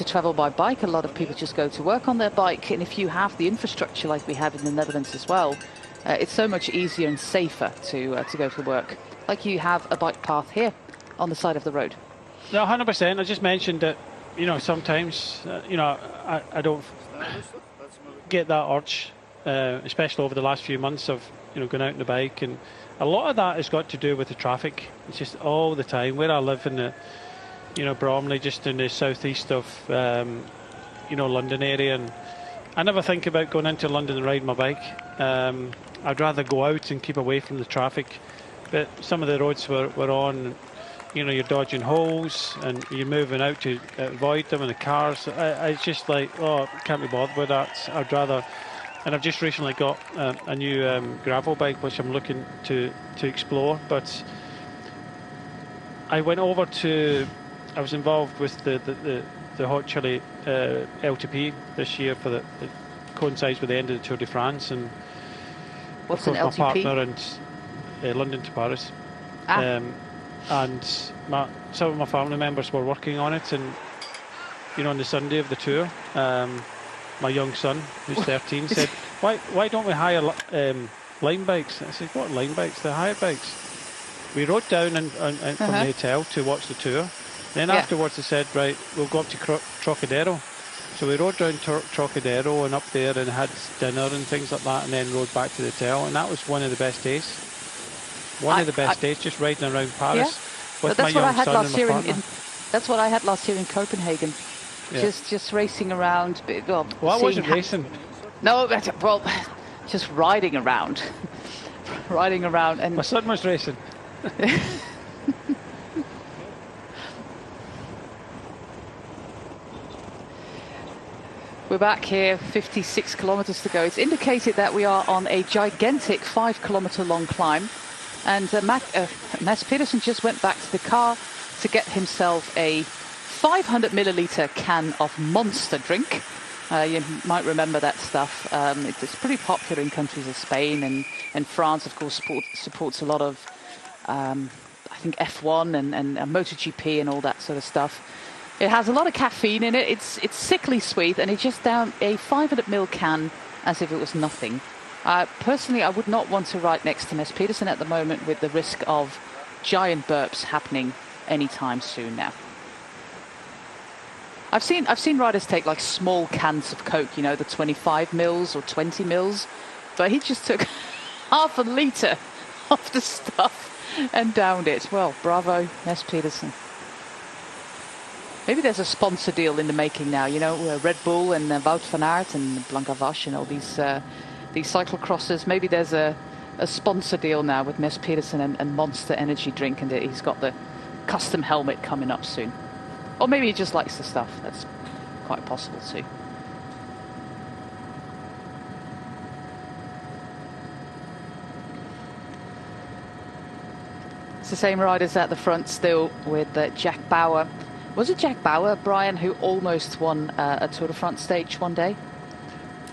travel by bike. A lot of people just go to work on their bike, and if you have the infrastructure like we have in the Netherlands as well, it's so much easier and safer to go to work. Like you have a bike path here on the side of the road. No, 100%. I just mentioned that, you know, sometimes, you know, I don't get that urge, especially over the last few months of, you know, going out on the bike. And a lot of that has got to do with the traffic. It's just all the time. Where I live in the, you know, Bromley, just in the southeast of, you know, London area. And I never think about going into London and riding my bike. I'd rather go out and keep away from the traffic. But some of the roads we're on, you know, you're dodging holes and you're moving out to avoid them, and the cars. It's just like, oh, can't be bothered with that. I'd rather. And I've just recently got a new gravel bike, which I'm looking to explore. But I went over to. I was involved with the Hot Chili LTP this year for it coincides with the end of the Tour de France, and what's an LTP? My partner and London to Paris. And some of my family members were working on it, and you know, on the Sunday of the tour, my young son, who's 13, said, "Why don't we hire line bikes?" I said, "What line bikes? They're hired bikes." We rode down and from the hotel to watch the tour. Then afterwards, they said, "Right, we'll go up to Trocadero." So we rode down Trocadero and up there and had dinner and things like that, and then rode back to the hotel, and that was one of the best days. One of the best days, just riding around Paris with my young son and my partner. That's what I had last year in Copenhagen. Yeah. Just racing around. Well, I wasn't racing. No, well, just riding around. Riding around. And my son was racing. We're back here, 56 kilometers to go. It's indicated that we are on a gigantic 5-kilometer long climb. And Mads Pedersen just went back to the car to get himself a 500 milliliter can of Monster drink. You might remember that stuff. It's pretty popular in countries of Spain and France, of course, supports a lot of, I think, F1 and MotoGP and all that sort of stuff. It has a lot of caffeine in it. It's sickly sweet, and he just downed a 500 ml can as if it was nothing. Personally, I would not want to ride next to Mads Pedersen at the moment, with the risk of giant burps happening anytime soon now. I've seen riders take like small cans of Coke, you know, the 25 mils or 20 mils, but he just took half a litre of the stuff and downed it. Well, bravo, Mess Pedersen. Maybe there's a sponsor deal in the making now, you know, Red Bull and Wout van Aert and Blanca Vash and all these cyclocrossers. Maybe there's a sponsor deal now with Mess Pedersen and Monster Energy Drink, and he's got the custom helmet coming up soon. Or maybe he just likes the stuff. That's quite possible too. It's the same riders at the front still with Jack Bauer. Was it Jack Bauer, Brian, who almost won a Tour de France stage one day?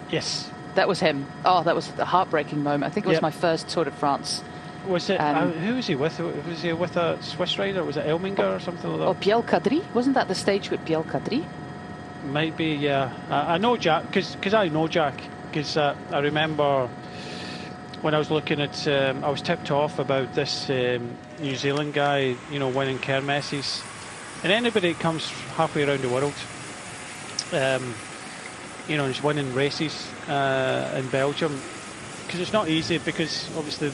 Yes. That was him. Oh, that was a heartbreaking moment. I think it was my first Tour de France. Was it? Who was he with? Was he with a Swiss rider? Was it Elminger or something like that? Oh, Biel-Kadri? Wasn't that the stage with Biel-Kadri? Might be, yeah. I know Jack, because I know Jack. Because I remember when I was looking at, I was tipped off about this New Zealand guy, you know, winning kermesses. And anybody that comes halfway around the world, you know, is winning races in Belgium. Because it's not easy, because obviously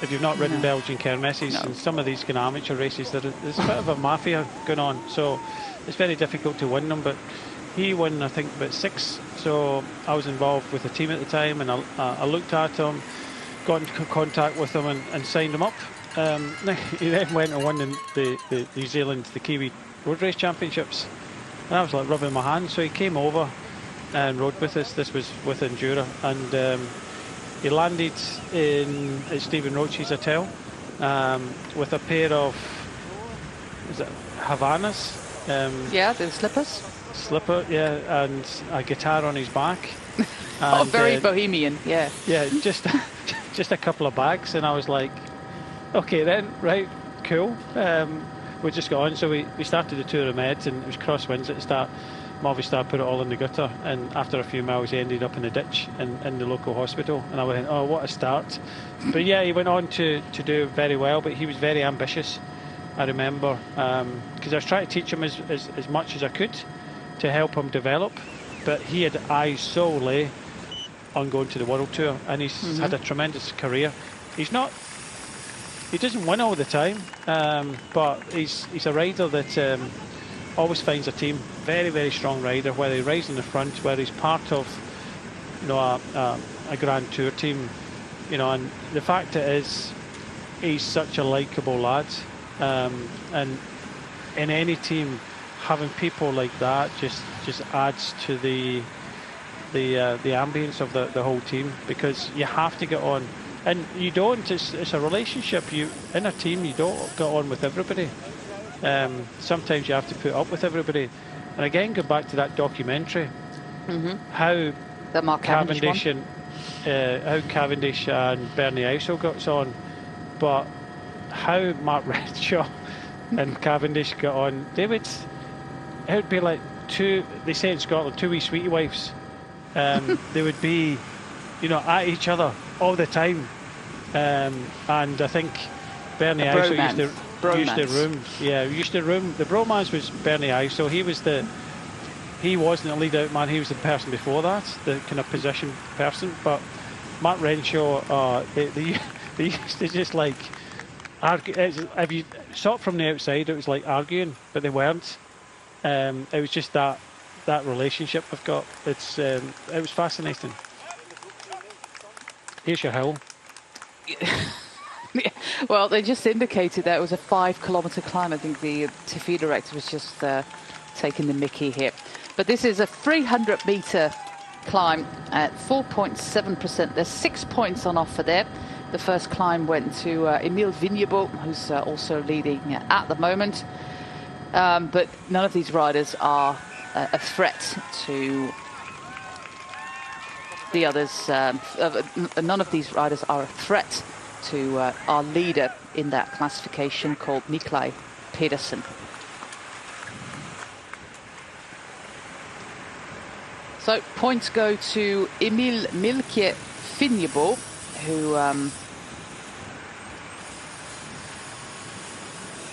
if you've not ridden Belgian kermesses, and some of these kind of amateur races, there's a bit of a mafia going on. So it's very difficult to win them. But he won, I think, about 6. So I was involved with the team at the time, and I looked at him, got into contact with him and signed him up. He then went and won the New Zealand, the Kiwi Road Race Championships. And I was like rubbing my hands. So he came over and rode with us. This was with Endura. And he landed at Stephen Roche's hotel with a pair of, is it Havanas? Yeah, the slippers. Slipper, yeah, and a guitar on his back. And, very bohemian, yeah. Yeah, just a couple of bags, and I was like, okay then, right, cool. We just got on, so we started the Tour of Meds, and it was crosswinds at the start. Movistar put it all in the gutter, and after a few miles he ended up in a ditch in the local hospital, and I went, oh, what a start. But yeah, he went on to do very well, but he was very ambitious, I remember, because I was trying to teach him as much as I could to help him develop, but he had eyes solely on going to the World Tour, and he's had a tremendous career. He doesn't win all the time, but he's a rider that always finds a team. Very, very strong rider, whether he rides in the front, whether he's part of, you know, a Grand Tour team, you know. And the fact is, he's such a likeable lad, and in any team, having people like that just adds to the ambience of the whole team, because you have to get on, and you don't. It's a relationship. You in a team, you don't get on with everybody. Sometimes you have to put up with everybody. And again, go back to that documentary, how the Mark Cavendish and Bernie Eisel got on, but how Mark Renshaw and Cavendish got on. It would be like two. They say in Scotland, 2 wee sweetie wives. They would be, you know, at each other all the time. And I think Bernie Eisel used to room. The bromance was Bernie Eisel. He wasn't a lead out man. He was the person before that, the kind of position person. But Mark Renshaw, they used to just like argue. If you saw it from the outside, it was like arguing, but they weren't. It was just that relationship they've got. It was fascinating. Here's your hill. Yeah. Well, they just indicated that it was a 5-kilometre climb. I think the TV director was just taking the mickey here. But this is a 300-metre climb at 4.7%. There's 6 points on offer there. The first climb went to Emile Vignebo, who's also leading at the moment. But none of these riders are a threat to the others. None of these riders are a threat to our leader in that classification, called Nicolai Pedersen. So points go to Emile Milkje Vignebo, who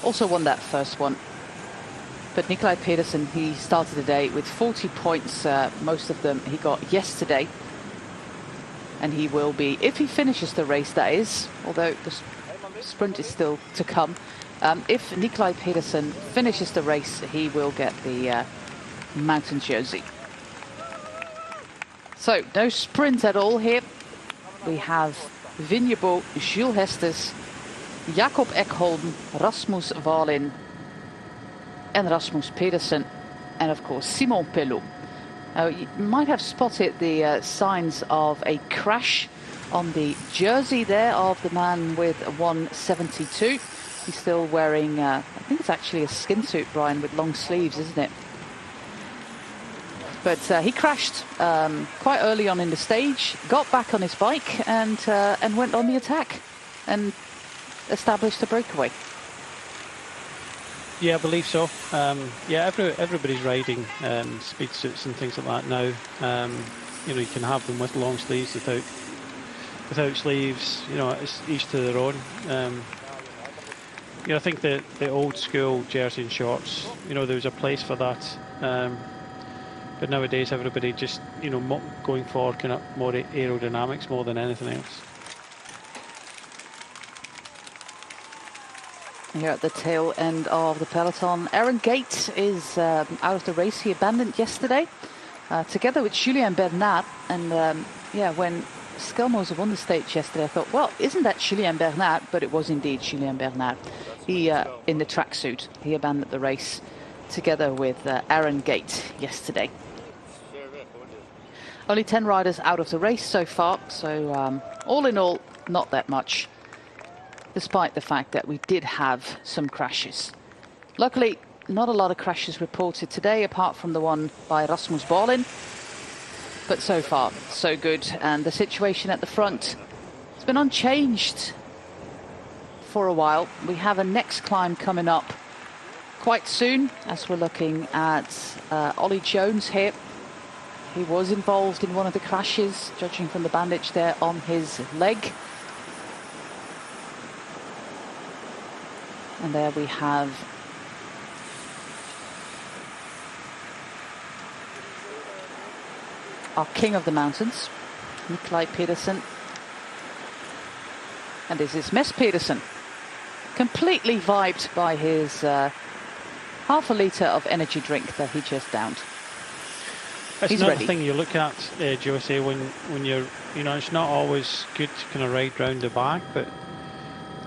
also won that first one. But Nikolai Pedersen, he started the day with 40 points. Most of them he got yesterday. And he will be, if he finishes the race, that is, although the sprint is still to come. If Nikolai Pedersen finishes the race, he will get the mountain jersey. So no sprint at all here. We have Vinjebo, Jules Hesters, Jakob Ekholm, Rasmus Wallin and Rasmus Pedersen, and of course Simon Pelot. You might have spotted the signs of a crash on the jersey there of the man with 172. He's still wearing, I think it's actually a skin suit, Brian, with long sleeves, isn't it? But he crashed quite early on in the stage, got back on his bike and went on the attack and established a breakaway. Yeah, I believe so. Yeah, everybody's riding speed suits and things like that now. You know, you can have them with long sleeves, without sleeves. You know, it's each to their own. You know, I think the old school jersey and shorts, you know, there was a place for that. But nowadays, everybody just, you know, going for kind of more aerodynamics more than anything else. Here at the tail end of the peloton, Aaron Gate is out of the race. He abandoned yesterday together with Julien Bernard. And yeah, when Skelmoser won the stage yesterday, I thought, well, isn't that Julien Bernard? But it was indeed Julien Bernard. He, in the tracksuit, he abandoned the race together with Aaron Gate yesterday. Only 10 riders out of the race so far. So all in all, not that much, despite the fact that we did have some crashes. Luckily, not a lot of crashes reported today, apart from the one by Rasmus Wallin. But so far, so good. And the situation at the front has been unchanged for a while. We have a next climb coming up quite soon, as we're looking at Ollie Jones here. He was involved in one of the crashes, judging from the bandage there on his leg. And there we have our king of the mountains, Nikolai Pedersen. And this is Mads Pedersen, completely vibed by his half a litre of energy drink that he just downed. It's He's another ready. thing you look at, Josie, when you're, you know, it's not always good to kind of ride round the back, but,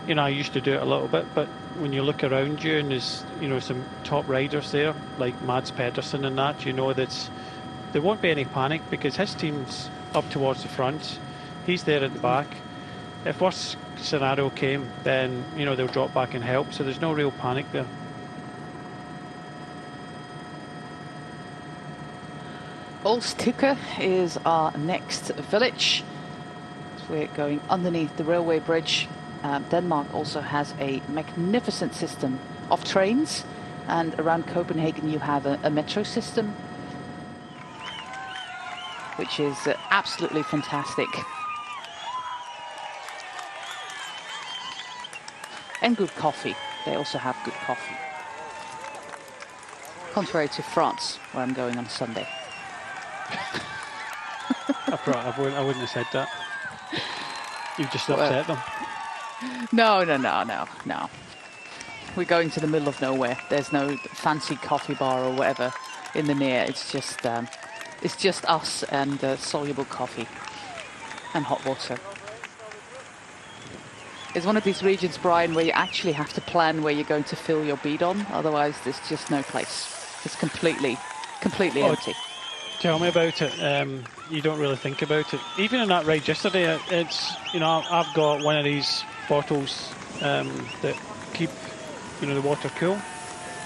you know, I used to do it a little bit, but when you look around you and there's, you know, some top riders there, like Mads Pedersen and that, you know, there won't be any panic because his team's up towards the front. He's there at the back. If worst scenario came, then, you know, they'll drop back and help, so there's no real panic there. Olstuke is our next village. So we're going underneath the railway bridge. Denmark also has a magnificent system of trains, and around Copenhagen you have a metro system, which is absolutely fantastic. And good coffee. They also have good coffee. Contrary to France, where I'm going on Sunday. I wouldn't have said that. You just upset them. No. We're going to the middle of nowhere. There's no fancy coffee bar or whatever in the near. It's just us and soluble coffee and hot water. It's one of these regions, Brian, where you actually have to plan where you're going to fill your bidon. Otherwise, there's just no place. It's completely empty. Tell me about it. You don't really think about it. Even in that ride yesterday, it's, you know, I've got one of these bottles that keep, you know, the water cool.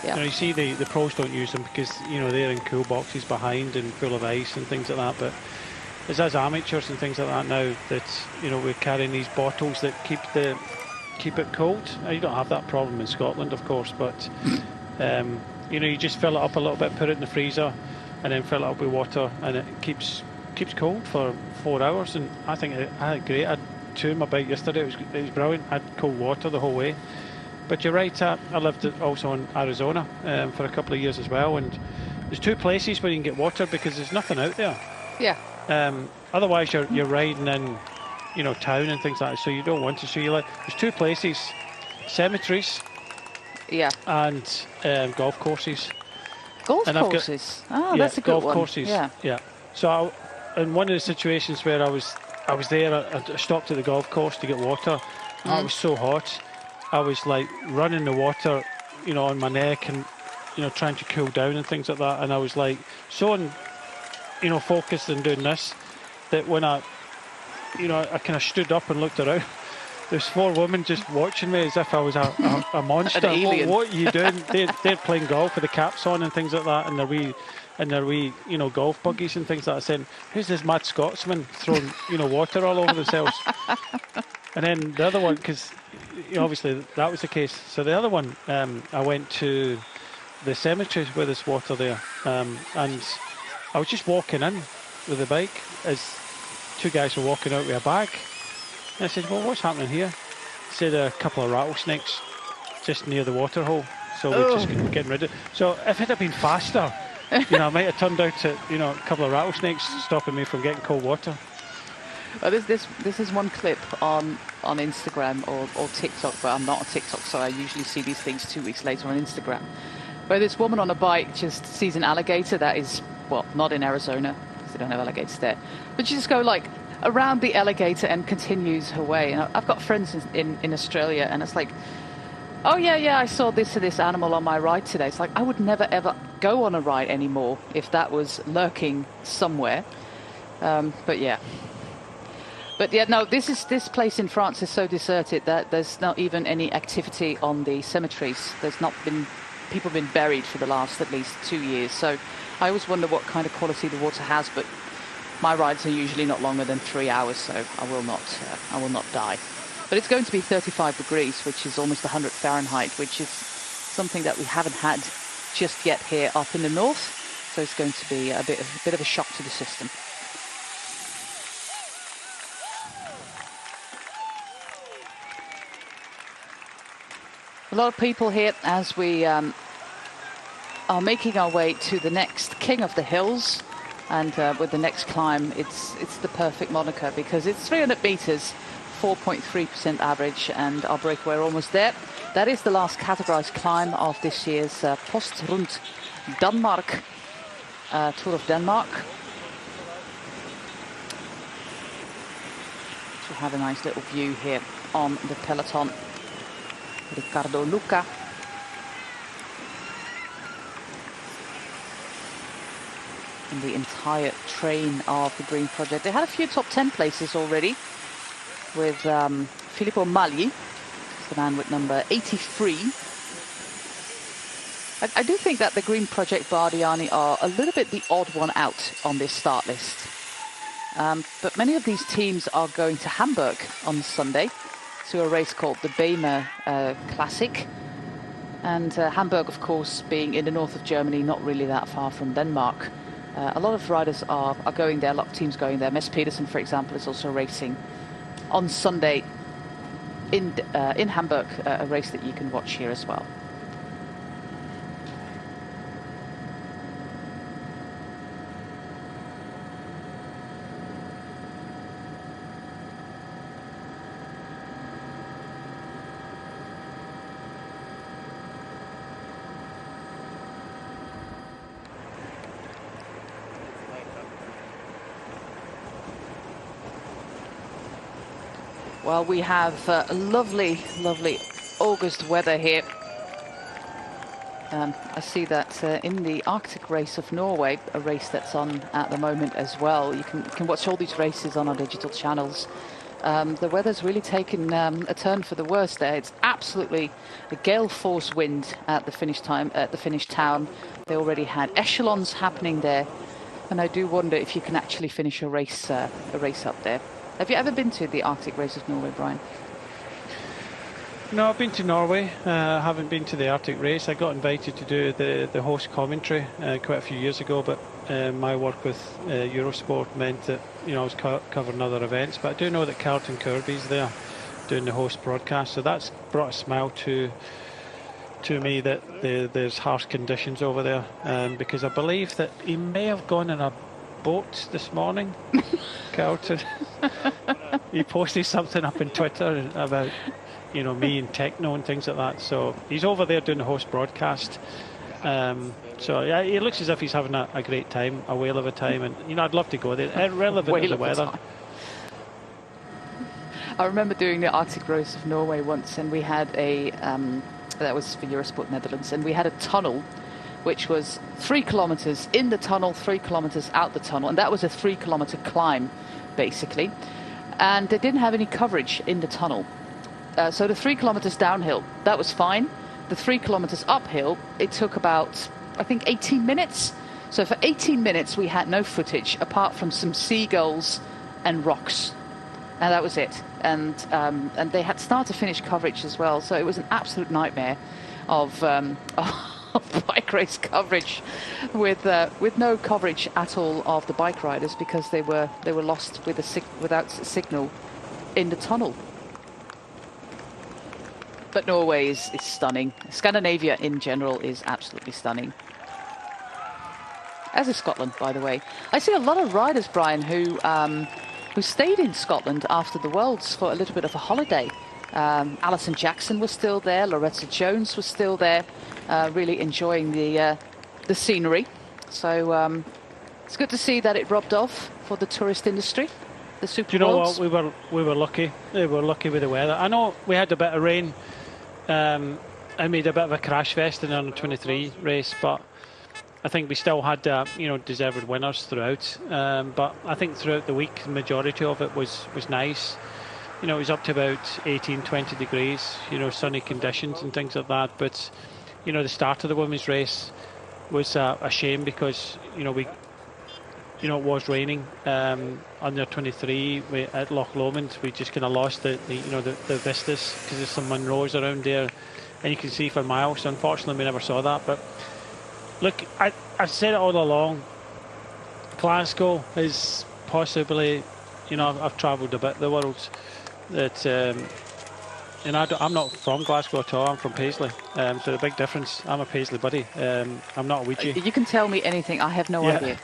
Yeah. You know, you see the pros don't use them because, you know, they're in cool boxes behind and full of ice and things like that. But it's as amateurs and things like that now that, you know, we're carrying these bottles that keep it cold. Now, you don't have that problem in Scotland, of course, but you know, you just fill it up a little bit, put it in the freezer, and then fill it up with water, and it keeps cold for 4 hours. And I think great. I had two in my bike yesterday. It was brilliant. I had cold water the whole way. But you're right, I lived also in Arizona for a couple of years as well, and there's 2 places where you can get water because there's nothing out there. Yeah. Otherwise, you're riding in, you know, town and things like that, so you don't want to. So there's 2 places, cemeteries, Yeah. and golf courses. Golf And courses. That's a good golf one. courses. Yeah. Yeah. So in one of the situations where I was there, I stopped at the golf course to get water. And it was so hot. I was like running the water, you know, on my neck and, you know, trying to cool down and things like that. And I was like so, you know, focused on doing this that when I kind of stood up and looked around, there's 4 women just watching me as if I was a monster. An alien. What are you doing? They're playing golf with the caps on and things like that, and their wee, you know, golf buggies and things like that. Saying, "Who's this mad Scotsman throwing, you know, water all over themselves?" And then the other one, because obviously that was the case. So the other one, I went to the cemetery where there's water there, and I was just walking in with the bike as 2 guys were walking out with a bag. And I said, "Well, what's happening here?" He said, "A couple of rattlesnakes just near the water hole, so we're just getting rid of it." So if it had been faster, you know, I might have turned out to, you know, a couple of rattlesnakes stopping me from getting cold water. Well, this is one clip on Instagram or TikTok, but I'm not on TikTok, so I usually see these things 2 weeks later on Instagram, where this woman on a bike just sees an alligator that is, well, not in Arizona, because they don't have alligators there, but she just go like around the alligator and continues her way. And I've got friends in Australia, and it's like, oh yeah, I saw this animal on my ride today. It's like, I would never ever go on a ride anymore if that was lurking somewhere. But yeah, no, this place in France is so deserted that there's not even any activity on the cemeteries. There's not been, people have been buried for the last at least 2 years. So I always wonder what kind of quality the water has, but my rides are usually not longer than 3 hours, so I will not die. But it's going to be 35 degrees, which is almost 100 Fahrenheit, which is something that we haven't had just yet here up in the north. So it's going to be a bit of a shock to the system. A lot of people here as we are making our way to the next King of the Hills. And with the next climb, it's the perfect moniker because it's 300 meters, 4.3% average, and our breakaway are almost there. That is the last categorized climb of this year's Post Rund Denmark, Tour of Denmark. So we have a nice little view here on the peloton. Ricardo Luca. And the entire train of the Green Project. They had a few top 10 places already with Filippo Magli, the man with number 83. I do think that the Green Project Bardiani are a little bit the odd one out on this start list. But many of these teams are going to Hamburg on Sunday to a race called the Baimer Classic. And Hamburg, of course, being in the north of Germany, not really that far from Denmark. A lot of riders are going there, a lot of teams going there. Mess Pedersen, for example, is also racing on Sunday in Hamburg, a race that you can watch here as well. Well, we have lovely, lovely August weather here. I see that in the Arctic race of Norway, a race that's on at the moment as well. You can watch all these races on our digital channels. The weather's really taken a turn for the worse there. It's absolutely a gale force wind at the finish town. They already had echelons happening there, and I do wonder if you can actually finish a race up there. Have you ever been to the Arctic race of Norway, Brian? No, I've been to Norway. I haven't been to the Arctic race. I got invited to do the host commentary quite a few years ago, but my work with Eurosport meant that I was covering other events. But I do know that Carlton Kirby's there, doing the host broadcast. So that's brought a smile to me that there's harsh conditions over there, because I believe that he may have gone in a boat this morning. Carlton. He posted something up on Twitter about, you know, me and techno and things like that. So he's over there doing the host broadcast. So yeah, it looks as if he's having a great time, a whale of a time, and you know, I'd love to go there. Irrelevant to the weather. I remember doing the Arctic Race of Norway once, and we had a that was for Eurosport Netherlands, and we had a tunnel which was 3 kilometers in the tunnel, 3 kilometers out the tunnel, and that was a 3-kilometer climb basically, and they didn't have any coverage in the tunnel. So the 3 kilometers downhill, that was fine. The 3 kilometers uphill, it took about, I think, 18 minutes. So for 18 minutes, we had no footage apart from some seagulls and rocks. And that was it. And they had start to finish coverage as well. So it was an absolute nightmare of bike race coverage with no coverage at all of the bike riders because they were lost without signal in the tunnel. But Norway is stunning. Scandinavia in general is absolutely stunning. As is Scotland, by the way. I see a lot of riders, Brian, who stayed in Scotland after the Worlds for a little bit of a holiday. Alison Jackson was still there. Loretta Jones was still there, really enjoying the scenery. So it's good to see that it rubbed off for the tourist industry. The Super Do you know Worlds. what? We were lucky. We were lucky with the weather. I know we had a bit of rain. I made a bit of a crash fest in the under 23 race, but I think we still had deserved winners throughout. But I think throughout the week, the majority of it was nice. You know, it was up to about 18-20 degrees. You know, sunny conditions and things like that. But you know, the start of the women's race was a shame because it was raining. Under 23 at Loch Lomond, we just kind of lost the vistas because there's some Munros around there, and you can see for miles. So unfortunately, we never saw that. But look, I've said it all along. Glasgow is possibly, I've travelled a bit the world. That I'm not from Glasgow at all. I'm from Paisley. So the big difference. I'm a Paisley buddy. I'm not a Ouija. You can tell me anything. I have no idea.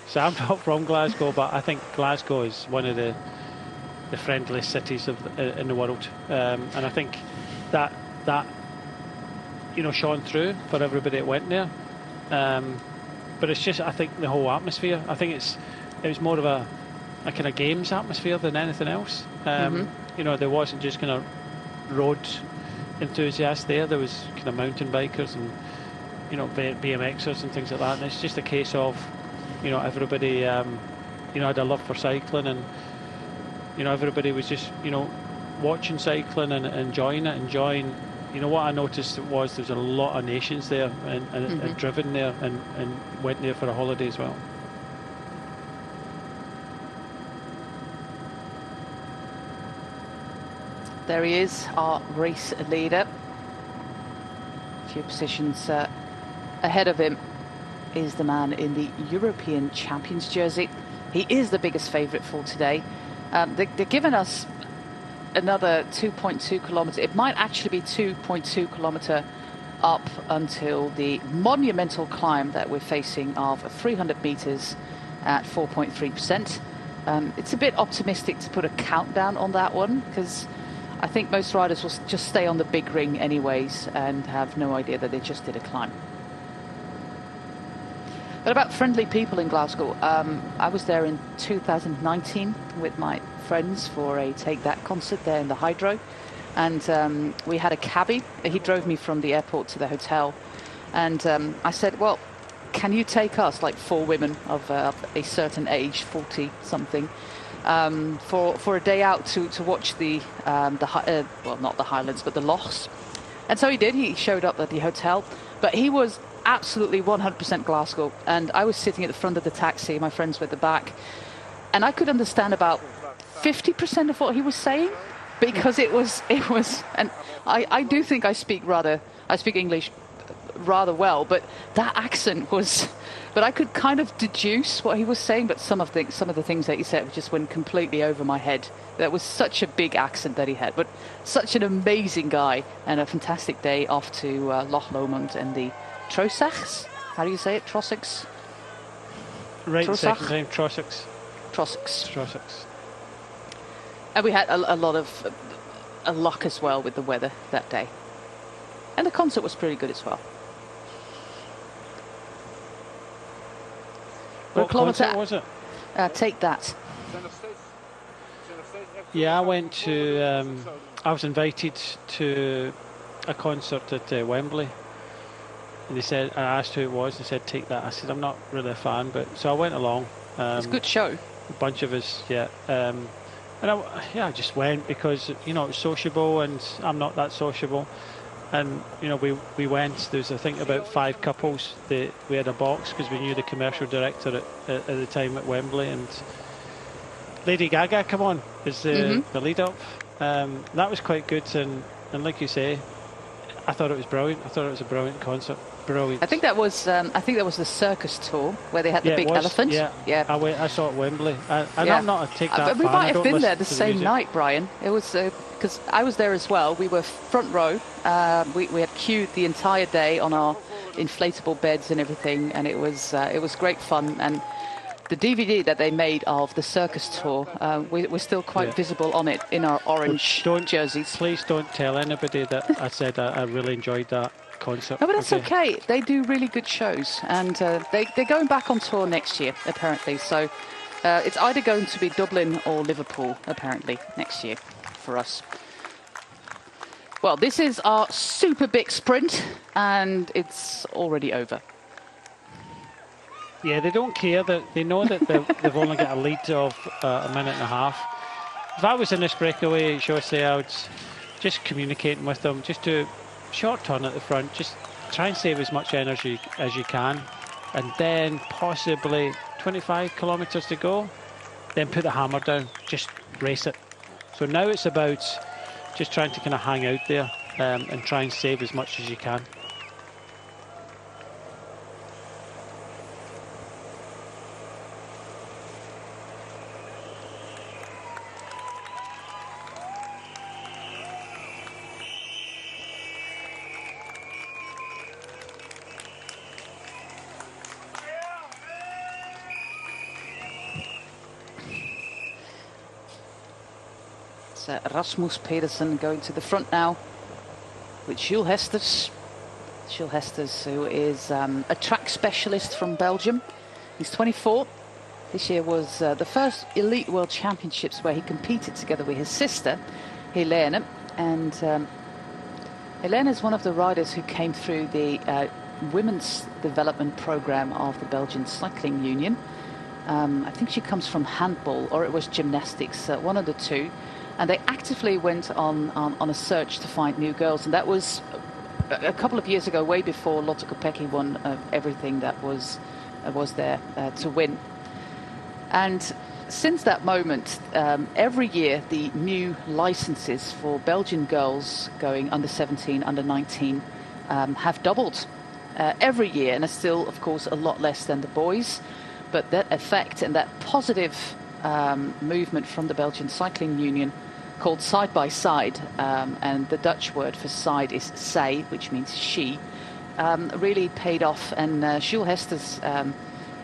So I'm not from Glasgow, but I think Glasgow is one of the friendliest cities in the world, and I think that shone through for everybody that went there. But it's just, I think, the whole atmosphere. I think it was more of a kind of games atmosphere than anything else. There wasn't just kind of road enthusiasts there. There was kind of mountain bikers and BMXers and things like that. And it's just a case of everybody had a love for cycling, and everybody was just watching cycling and enjoying it. What I noticed was there's a lot of nations there and driven there and went there for a holiday as well. There he is, our race leader. A few positions ahead of him is the man in the European Champions jersey. He is the biggest favourite for today. They're giving us another 2.2 kilometre. It might actually be 2.2 kilometre up until the monumental climb that we're facing of 300 metres at 4.3%. It's a bit optimistic to put a countdown on that one because I think most riders will just stay on the big ring anyways and have no idea that they just did a climb. But about friendly people in Glasgow, I was there in 2019 with my friends for a Take That concert there in the Hydro, and we had a cabbie. He drove me from the airport to the hotel, and I said, well, can you take us, like 4 women of a certain age, 40 something, for a day out to watch not the Highlands but the Lochs? And so he did. He showed up at the hotel, but he was absolutely 100% Glasgow, and I was sitting at the front of the taxi, my friends were at the back, and I could understand about 50% of what he was saying because it was and I do think I speak English rather well, but that accent was. But I could kind of deduce what he was saying, but some of the things that he said just went completely over my head. That was such a big accent that he had, but such an amazing guy, and a fantastic day off to Loch Lomond and the Trossachs. How do you say it? Trossachs? Right, Trossach? second time, Trossachs. Trossachs. Trossachs. And we had a lot of luck as well with the weather that day. And the concert was pretty good as well. What concert was it? Take That. Yeah, I went to. I was invited to a concert at Wembley, and they said. I asked who it was. They said, "Take That." I said, "I'm not really a fan," but so I went along. It's a good show. A bunch of us, yeah. And I just went because it was sociable, and I'm not that sociable. And we went. There was, I think, about 5 couples. We had a box because we knew the commercial director at the time at Wembley, and Lady Gaga come on as the lead up. That was quite good, and like you say, I thought it was brilliant. I thought it was a brilliant concert. Brilliant. I think that was the circus tour where they had the big elephant. Yeah. I saw it at Wembley. I'm not a Take That We fan. might have been there the same night, Brian. It was because I was there as well. We were front row. We had queued the entire day on our inflatable beds and everything, and it was great fun. And the DVD that they made of the circus tour, we're still quite visible on it in our orange jerseys. Please don't tell anybody that I said I really enjoyed that concert. No, but that's okay. They do really good shows, and they're going back on tour next year, apparently. So it's either going to be Dublin or Liverpool, apparently, next year for us. Well, this is our super big sprint, and it's already over. Yeah, they don't care. That they know that they've only got a lead of a minute and a half. If I was in this breakaway, Jose, I would just communicating with them, just do short turn at the front, just try and save as much energy as you can, and then possibly 25 kilometres to go, then put the hammer down, just race it. So now it's about just trying to kind of hang out there and try and save as much as you can. Rasmus Pedersen going to the front now with Jules Hesters. Jules Hesters, who is a track specialist from Belgium. He's 24. This year was the first Elite World Championships where he competed together with his sister, Helene. And Helene is one of the riders who came through the women's development program of the Belgian Cycling Union. I think she comes from handball, or it was gymnastics, one of the two. And they actively went on a search to find new girls. And that was a couple of years ago, way before Lotte Kopecky won everything that was there to win. And since that moment, every year, the new licenses for Belgian girls going under 17, under 19 have doubled every year. And are still, of course, a lot less than the boys. But that effect and that positive movement from the Belgian Cycling Union, called Side by Side, and the Dutch word for side is zij, which means she, really paid off. And Jules Hesters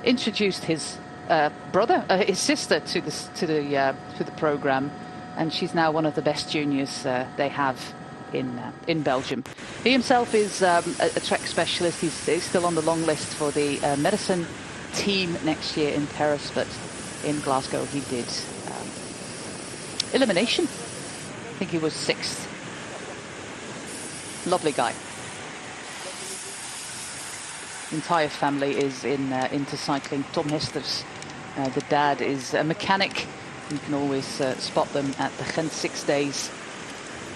introduced his his sister to the program, and she's now one of the best juniors they have in Belgium. He himself is a track specialist. He's still on the long list for the medicine team next year in Paris, but in Glasgow he did elimination. I think he was 6th. Lovely guy. Entire family is into cycling. Tom Hesters, the dad, is a mechanic. You can always spot them at the Gent 6 days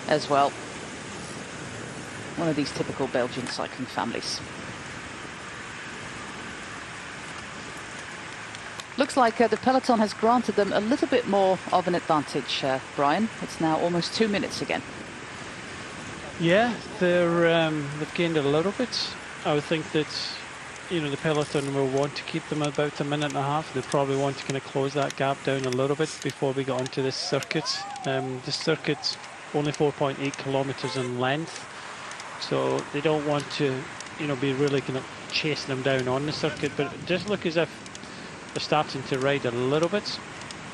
as well. One of these typical Belgian cycling families. Looks like the peloton has granted them a little bit more of an advantage, Brian. It's now almost 2 minutes again. Yeah, they've gained it a little bit. I would think that, you know, the peloton will want to keep them about a minute and a half. They probably want to kind of close that gap down a little bit before we get onto this circuit. This circuit's only 4.8 kilometers in length, so they don't want to, you know, be really kind of chasing them down on the circuit. But it does look as if they're starting to ride a little bit.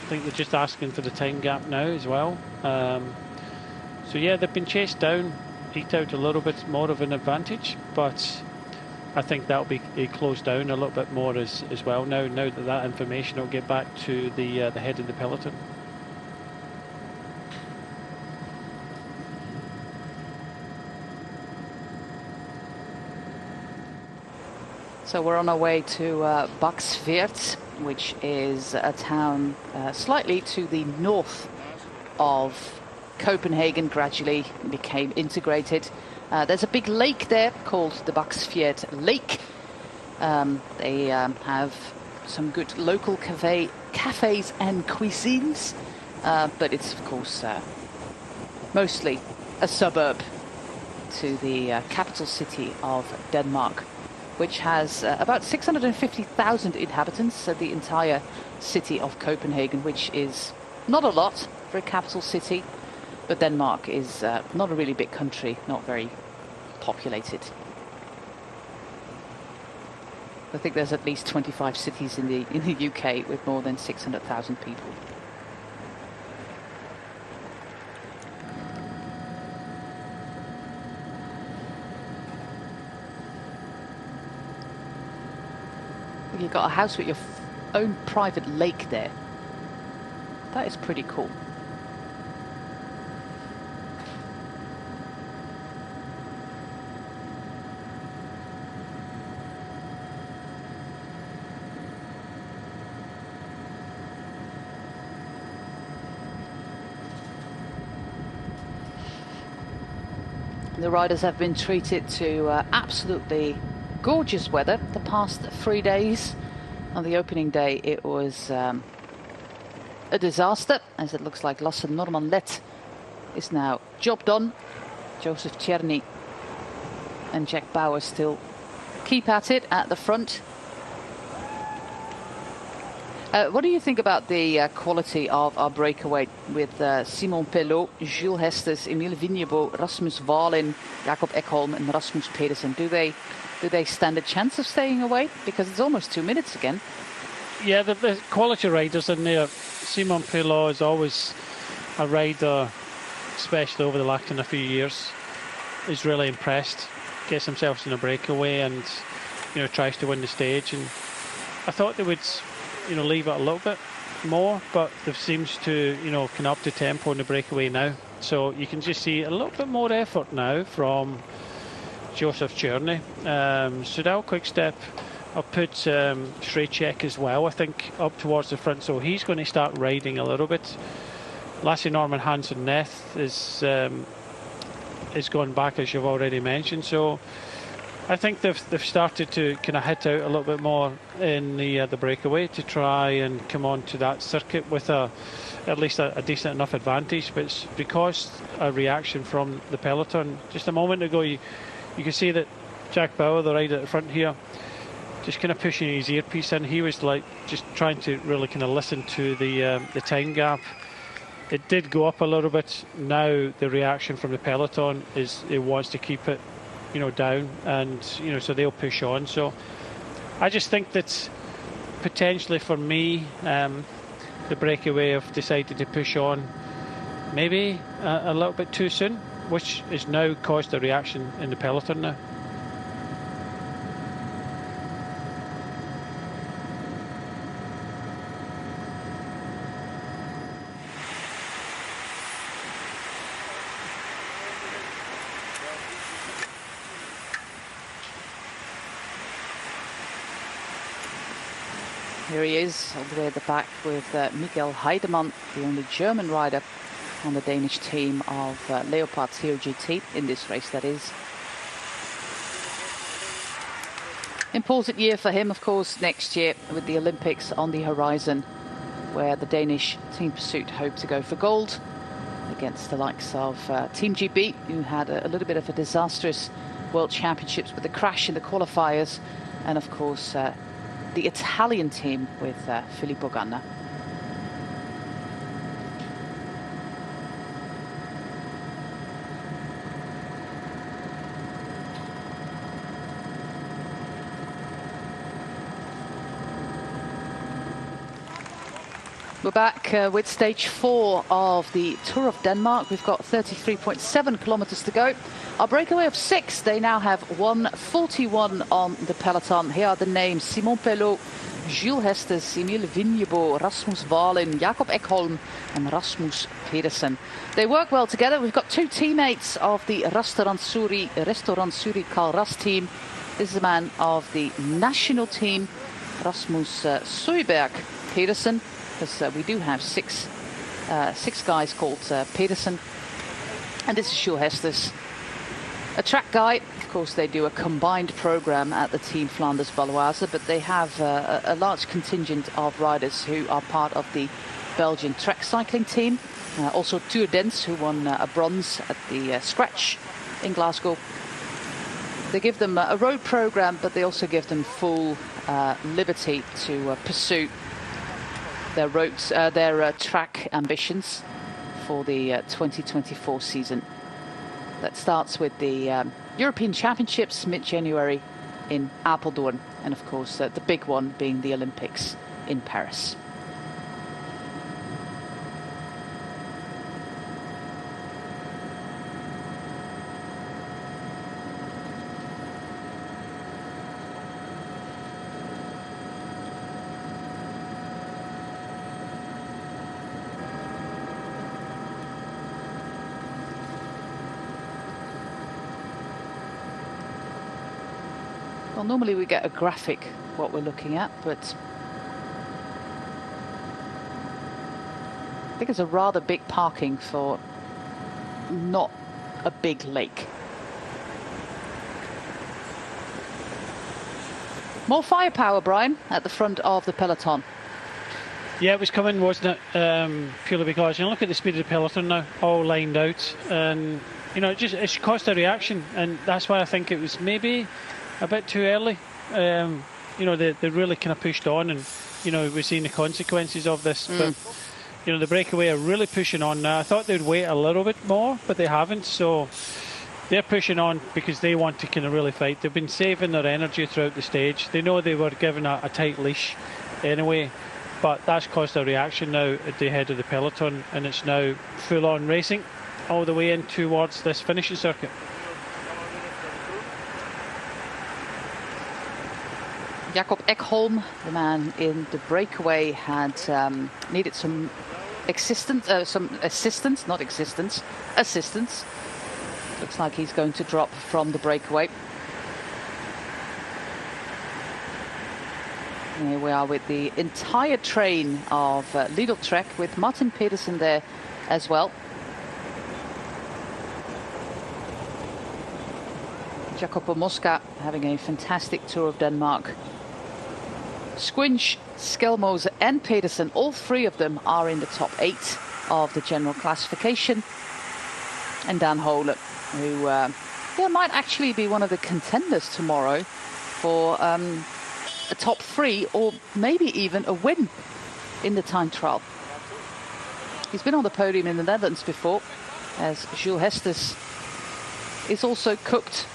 I think they're just asking for the time gap now as well. So yeah, they've been chased down, eked out a little bit more of an advantage, but I think that'll be closed down a little bit more as well now that information will get back to the head of the peloton. So we're on our way to Baksveert, which is a town slightly to the north of Copenhagen. Gradually became integrated. There's a big lake there called the Baksveert Lake. They have some good local cafes and cuisines, but it's of course mostly a suburb to the capital city of Denmark, which has about 650,000 inhabitants, so the entire city of Copenhagen, which is not a lot for a capital city, but Denmark is not a really big country, not very populated. I think there's at least 25 cities in the UK with more than 600,000 people. You've got a house with your own private lake there. That is pretty cool. The riders have been treated to absolutely gorgeous weather the past 3 days. On the opening day it was a disaster, as it looks like Lasse Norman Let is now job done. Joseph Černý and Jack Bauer still keep at it at the front. What do you think about the quality of our breakaway with Simon Pelot, Jules Hesters, Emil Vignebo, Rasmus Wallin, Jakob Ekholm and Rasmus Pedersen? Do they stand a chance of staying away? Because it's almost 2 minutes again. Yeah, the quality riders in there. Simon Pelot is always a rider, especially over the last kind of few years. He's really impressed. Gets himself in a breakaway and, you know, tries to win the stage. And I thought they would, you know, leave it a little bit more, but they seems to, you know, can up the tempo in the breakaway now. So you can just see a little bit more effort now from Joseph Černý. Soudal Quick-Step, I'll put Srejcek as well, I think, up towards the front, so he's going to start riding a little bit. Lasse Norman Hansen Neth is going back, as you've already mentioned, so I think they've started to kind of hit out a little bit more in the breakaway to try and come on to that circuit with at least a decent enough advantage. But it's because a reaction from the peloton. Just a moment ago, you can see that Jack Bauer, the rider at the front here, just kind of pushing his earpiece in. He was like just trying to really kind of listen to the time gap. It did go up a little bit. Now the reaction from the peloton is it wants to keep it, you know, down, and you know, so they'll push on. So I just think that potentially for me, the breakaway have decided to push on maybe a little bit too soon, which has now caused a reaction in the peloton now. Here he is, all the way at the back with Mikael Heidemann, the only German rider on the Danish team of Leopard COGT in this race, that is. Important year for him, of course, next year with the Olympics on the horizon, where the Danish Team Pursuit hope to go for gold. against the likes of Team GB, who had a little bit of a disastrous World Championships with the crash in the qualifiers, and of course the Italian team with Filippo Ganna. We're back with stage 4 of the Tour of Denmark. We've got 33.7 kilometers to go. Our breakaway of 6, they now have 1:41 on the peloton. Here are the names: Simon Pelot, Gilles Hestes, Emil Vignebo, Rasmus Wallin, Jakob Ekholm and Rasmus Pedersen. They work well together. We've got 2 teammates of the Restaurant Zurich Carl Ras team. This is a man of the national team, Rasmus Søberg Pedersen, because we do have six guys called Pedersen. And this is Gilles Hestes, a track guy. Of course, they do a combined program at the Team Flanders Baloise, but they have a large contingent of riders who are part of the Belgian track cycling team. Also Tour Dens, who won a bronze at the Scratch in Glasgow. They give them a road program, but they also give them full liberty to pursue their roads, their track ambitions for the 2024 season. That starts with the European Championships mid-January in Apeldoorn, and of course the big one being the Olympics in Paris. Well, normally we get a graphic what we're looking at, but I think it's a rather big parking for not a big lake. More firepower, Brian, at the front of the peloton. Yeah, it was coming, wasn't it? Purely because you look at the speed of the peloton now, all lined out, and you know, it's caused a reaction, and that's why I think it was maybe a bit too early. You know, they really kind of pushed on, and you know, we're seeing the consequences of this. But you know, the breakaway are really pushing on now. I thought they'd wait a little bit more, but they haven't. So they're pushing on because they want to kind of really fight. They've been saving their energy throughout the stage. They know they were given a tight leash anyway, but that's caused a reaction now at the head of the peloton, and it's now full-on racing all the way in towards this finishing circuit. Jakob Ekholm, the man in the breakaway, had needed some assistance. Looks like he's going to drop from the breakaway. And here we are with the entire train of Lidl Trek, with Martin Pedersen there as well. Jacopo Mosca having a fantastic Tour of Denmark. Squinch, Skelmose and Pedersen, all 3 of them are in the top 8 of the general classification. And Dan Hole, who might actually be one of the contenders tomorrow for a top 3, or maybe even a win in the time trial. He's been on the podium in the Netherlands before, as Gilles Hestes is also cooked.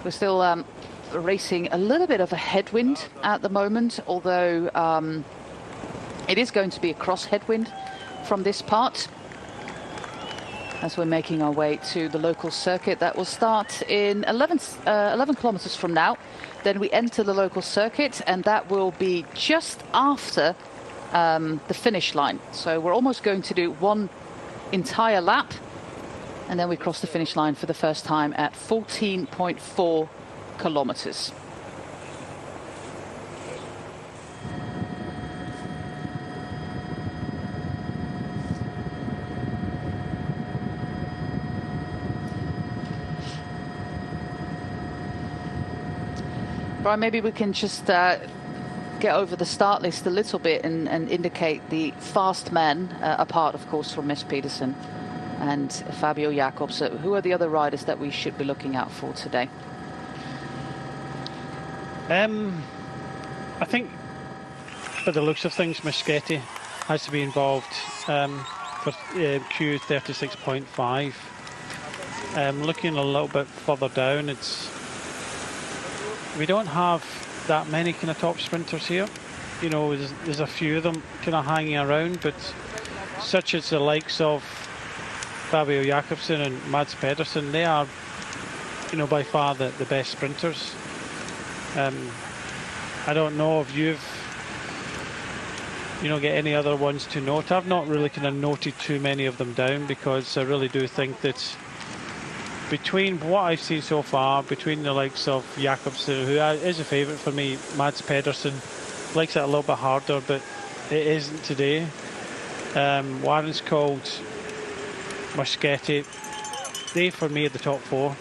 We're still racing a little bit of a headwind at the moment, although it is going to be a cross headwind from this part as we're making our way to the local circuit. That will start in 11 kilometers from now. Then we enter the local circuit, and that will be just after the finish line. So we're almost going to do one entire lap, and then we cross the finish line for the first time at 14.4 kilometers. Brian, maybe we can just get over the start list a little bit and indicate the fast men, apart, of course, from Mads Pedersen and Fabio Jakobsen. Who are the other riders that we should be looking out for today? I think, by the looks of things, Moschetti has to be involved for Q36.5. Looking a little bit further down, we don't have that many kind of top sprinters here. You know, there's a few of them kind of hanging around, but such as the likes of Fabio Jakobsen and Mads Pedersen, they are, you know, by far the best sprinters. I don't know if you've, you know, get any other ones to note. I've not really kind of noted too many of them down, because I really do think that between what I've seen so far, between the likes of Jakobsen, who is a favourite for me, Mads Pedersen likes it a little bit harder, but it isn't today. Warrenskold, Moschetti, they for me are the top four.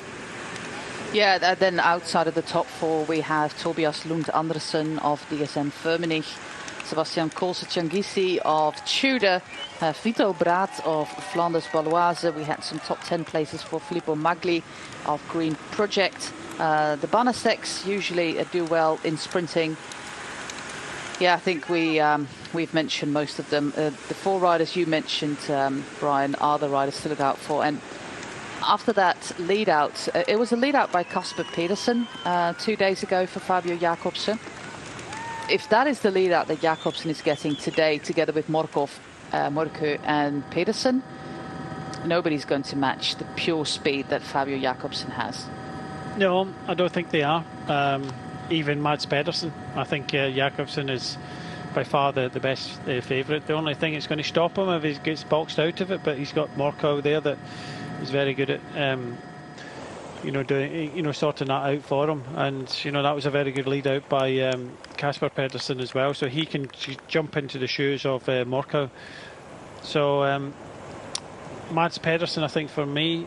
Yeah, then outside of the top four, we have Tobias Lund Andersen of DSM Firmenich, Sebastian Coulthard-Changizi of Tudor, Vito Braat of Flanders Baloise. We had some top 10 places for Filippo Magli of Green Project. The Banaseks usually do well in sprinting. Yeah, I think we've mentioned most of them. The four riders you mentioned, Brian, are the riders to look out for. And after that lead out, it was a lead out by Kasper Pedersen 2 days ago for Fabio Jakobsen. If that is the lead out that Jakobsen is getting today, together with Morkov, Mørkøv and Pedersen, nobody's going to match the pure speed that Fabio Jakobsen has. No, I don't think they are. Even Mads Pedersen. I think Jakobsen is by far the best favourite. The only thing that's going to stop him if he gets boxed out of it, but he's got Morkov there that is very good at sorting that out for him. And that was a very good lead out by Kasper Pedersen as well, so he can jump into the shoes of Morkov. So Mads Pedersen, I think for me,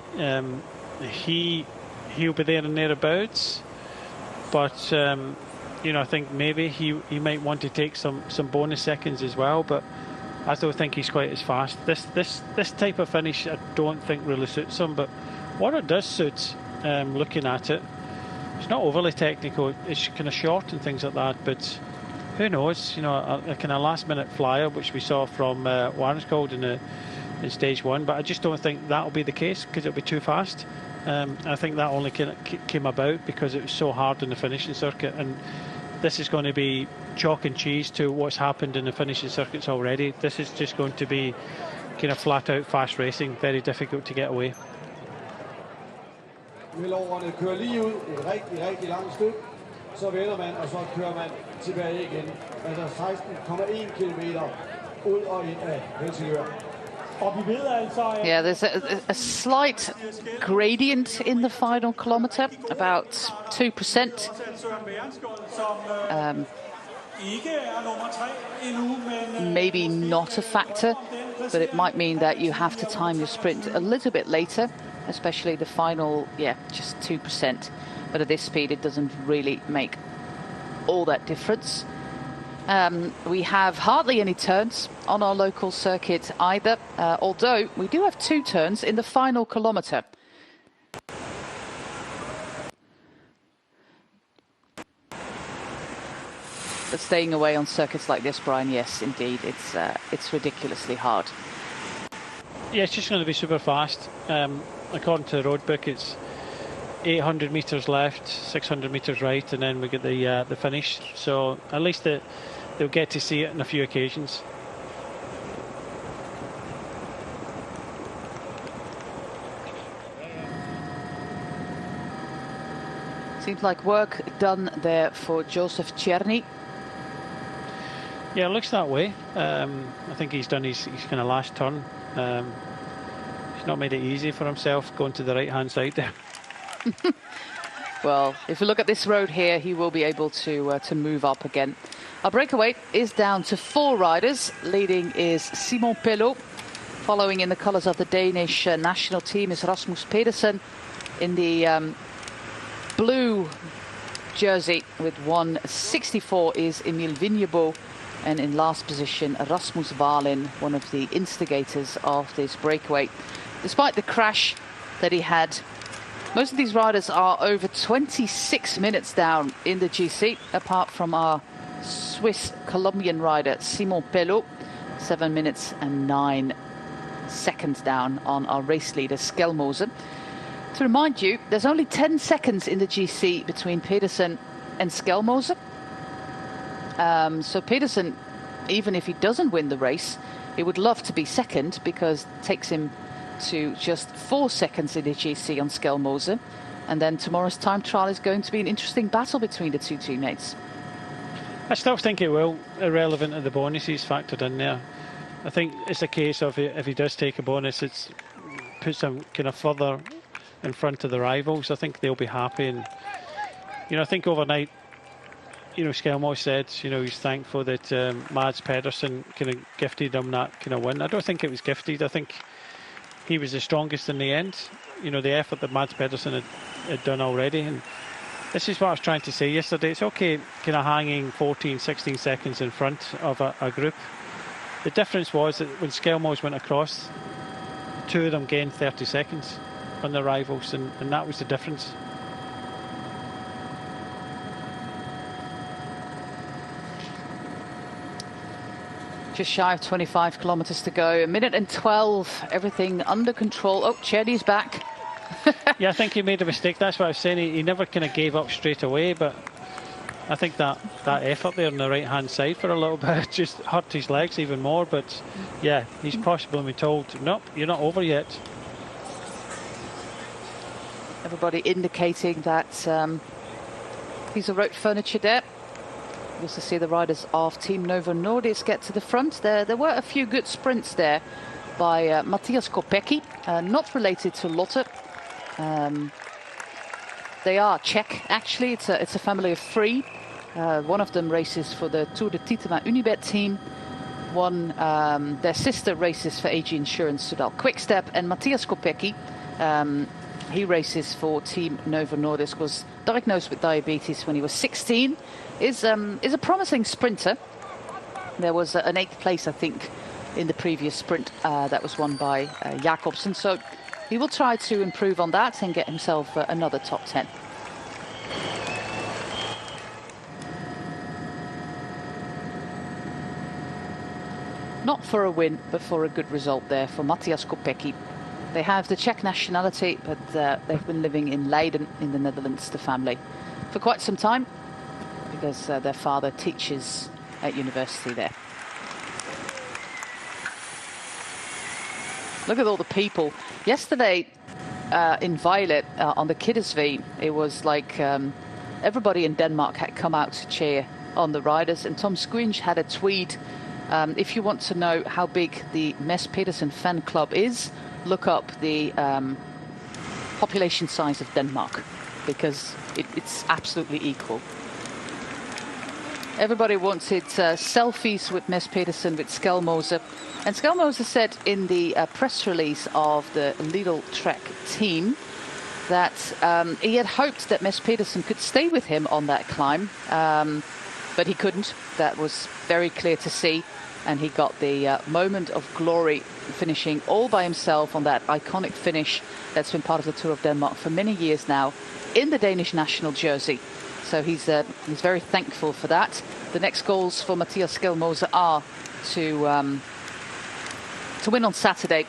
he'll be there and thereabouts, but I think maybe he might want to take some bonus seconds as well, but I don't think he's quite as fast. This type of finish I don't think really suits him, but what it does suit, looking at it, it's not overly technical. It's kind of short and things like that, but who knows? A kind of last minute flyer, which we saw from Warrenskold in stage one, but I just don't think that'll be the case, because it'll be too fast. I think that only came about because it was so hard in the finishing circuit, and this is going to be chalk and cheese to what's happened in the finishing circuits already. This is just going to be kind of flat out fast racing, very difficult to get away. Melårene kører lige ud et rigtig langt stykke, så vender man, og så kører man tilbage igen. Altså 16,1 kilometer ud og ind af Helsingør. Yeah, there's a slight gradient in the final kilometre, about 2%. Maybe not a factor, but it might mean that you have to time your sprint a little bit later, especially the final, just 2%. But at this speed, it doesn't really make all that difference. We have hardly any turns on our local circuit either, although we do have 2 turns in the final kilometre. But staying away on circuits like this, Brian, yes, indeed, it's ridiculously hard. Yeah, it's just going to be super fast. According to the road book, it's 800 metres left, 600 metres right, and then we get the finish. So at least they'll get to see it on a few occasions. Seems like work done there for Joseph Černý. Yeah, it looks that way. I think he's done his kind of last turn. He's not made it easy for himself going to the right-hand side there. Well, if you look at this road here, he will be able to move up again. Our breakaway is down to 4 riders. Leading is Simon Pelot. Following in the colours of the Danish national team is Rasmus Pedersen. In the blue jersey with 1:64 is Emil Vinjebo, and in last position Rasmus Wallin, one of the instigators of this breakaway. Despite the crash that he had, most of these riders are over 26 minutes down in the GC, apart from our Swiss-Colombian rider Simon Pelot, 7 minutes and 9 seconds down on our race leader Skelmose. To remind you, there's only 10 seconds in the GC between Pedersen and Skelmose. So Pedersen, even if he doesn't win the race, he would love to be second, because it takes him to just 4 seconds in the GC on Skelmose. And then tomorrow's time trial is going to be an interesting battle between the two teammates. I still think it will, irrelevant of the bonuses factored in there. I think it's a case of if he does take a bonus, it puts him kind of further in front of the rivals. I think they'll be happy. And, you know, I think overnight, you know, Skelmose said, you know, he's thankful that Mads Pedersen kind of gifted him that kind of win. I don't think it was gifted. I think he was the strongest in the end. You know, the effort that Mads Pedersen had done already. And this is what I was trying to say yesterday. It's okay kind of hanging 14, 16 seconds in front of a group. The difference was that when Skelmose went across, 2 of them gained 30 seconds on their rivals, and that was the difference. Just shy of 25 kilometers to go, 1 minute and 12, everything under control. Oh, Cherry's back. Yeah, I think he made a mistake. That's what I was saying. He never kind of gave up straight away, but I think that effort there on the right hand side for a little bit just hurt his legs even more. But yeah, he's possibly been told, nope, you're not over yet. Everybody indicating that piece of road furniture there. You also see the riders of Team Novo Nordisk get to the front. There were a few good sprints there by Matthias Kopecky, not related to Lotte. They are Czech, actually. It's a family of 3. One of them races for the Tour de Titema Unibet team. Their sister races for AG Insurance Sudal Quickstep, and Matthias Kopecky, he races for Team Novo Nordisk, was diagnosed with diabetes when he was 16, is a promising sprinter. There was an 8th place, I think, in the previous sprint that was won by Jakobsen. So he will try to improve on that and get himself another top 10. Not for a win, but for a good result there for Matthias Kopecky. They have the Czech nationality, but they've been living in Leiden in the Netherlands, the family, for quite some time, because their father teaches at university there. Look at all the people. Yesterday in Violet on the Kiddersvee, it was like everybody in Denmark had come out to cheer on the riders, and Tom Squinch had a tweet. If you want to know how big the Mads Pedersen fan club is, look up the population size of Denmark, because it's absolutely equal. Everybody wanted selfies with Mads Pedersen, with Skelmose. And Skelmose said in the press release of the Lidl Trek team that he had hoped that Mads Pedersen could stay with him on that climb, but he couldn't. That was very clear to see. And he got the moment of glory, finishing all by himself on that iconic finish that's been part of the Tour of Denmark for many years now, in the Danish national jersey. So he's very thankful for that. The next goals for Matthias Skelmose are to win on Saturday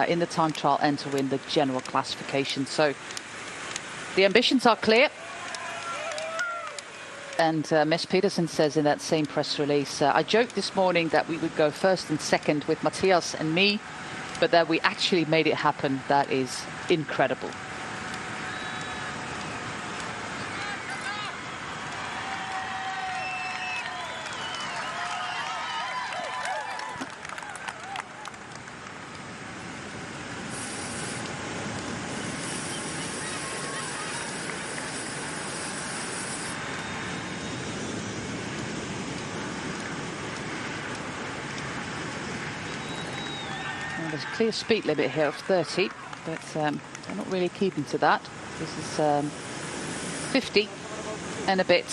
in the time trial and to win the general classification. So the ambitions are clear. And Mads Pedersen says in that same press release, I joked this morning that we would go first and second with Matthias and me, but that we actually made it happen. That is incredible. There's a clear speed limit here of 30, but they're not really keeping to that. This is 50 and a bit,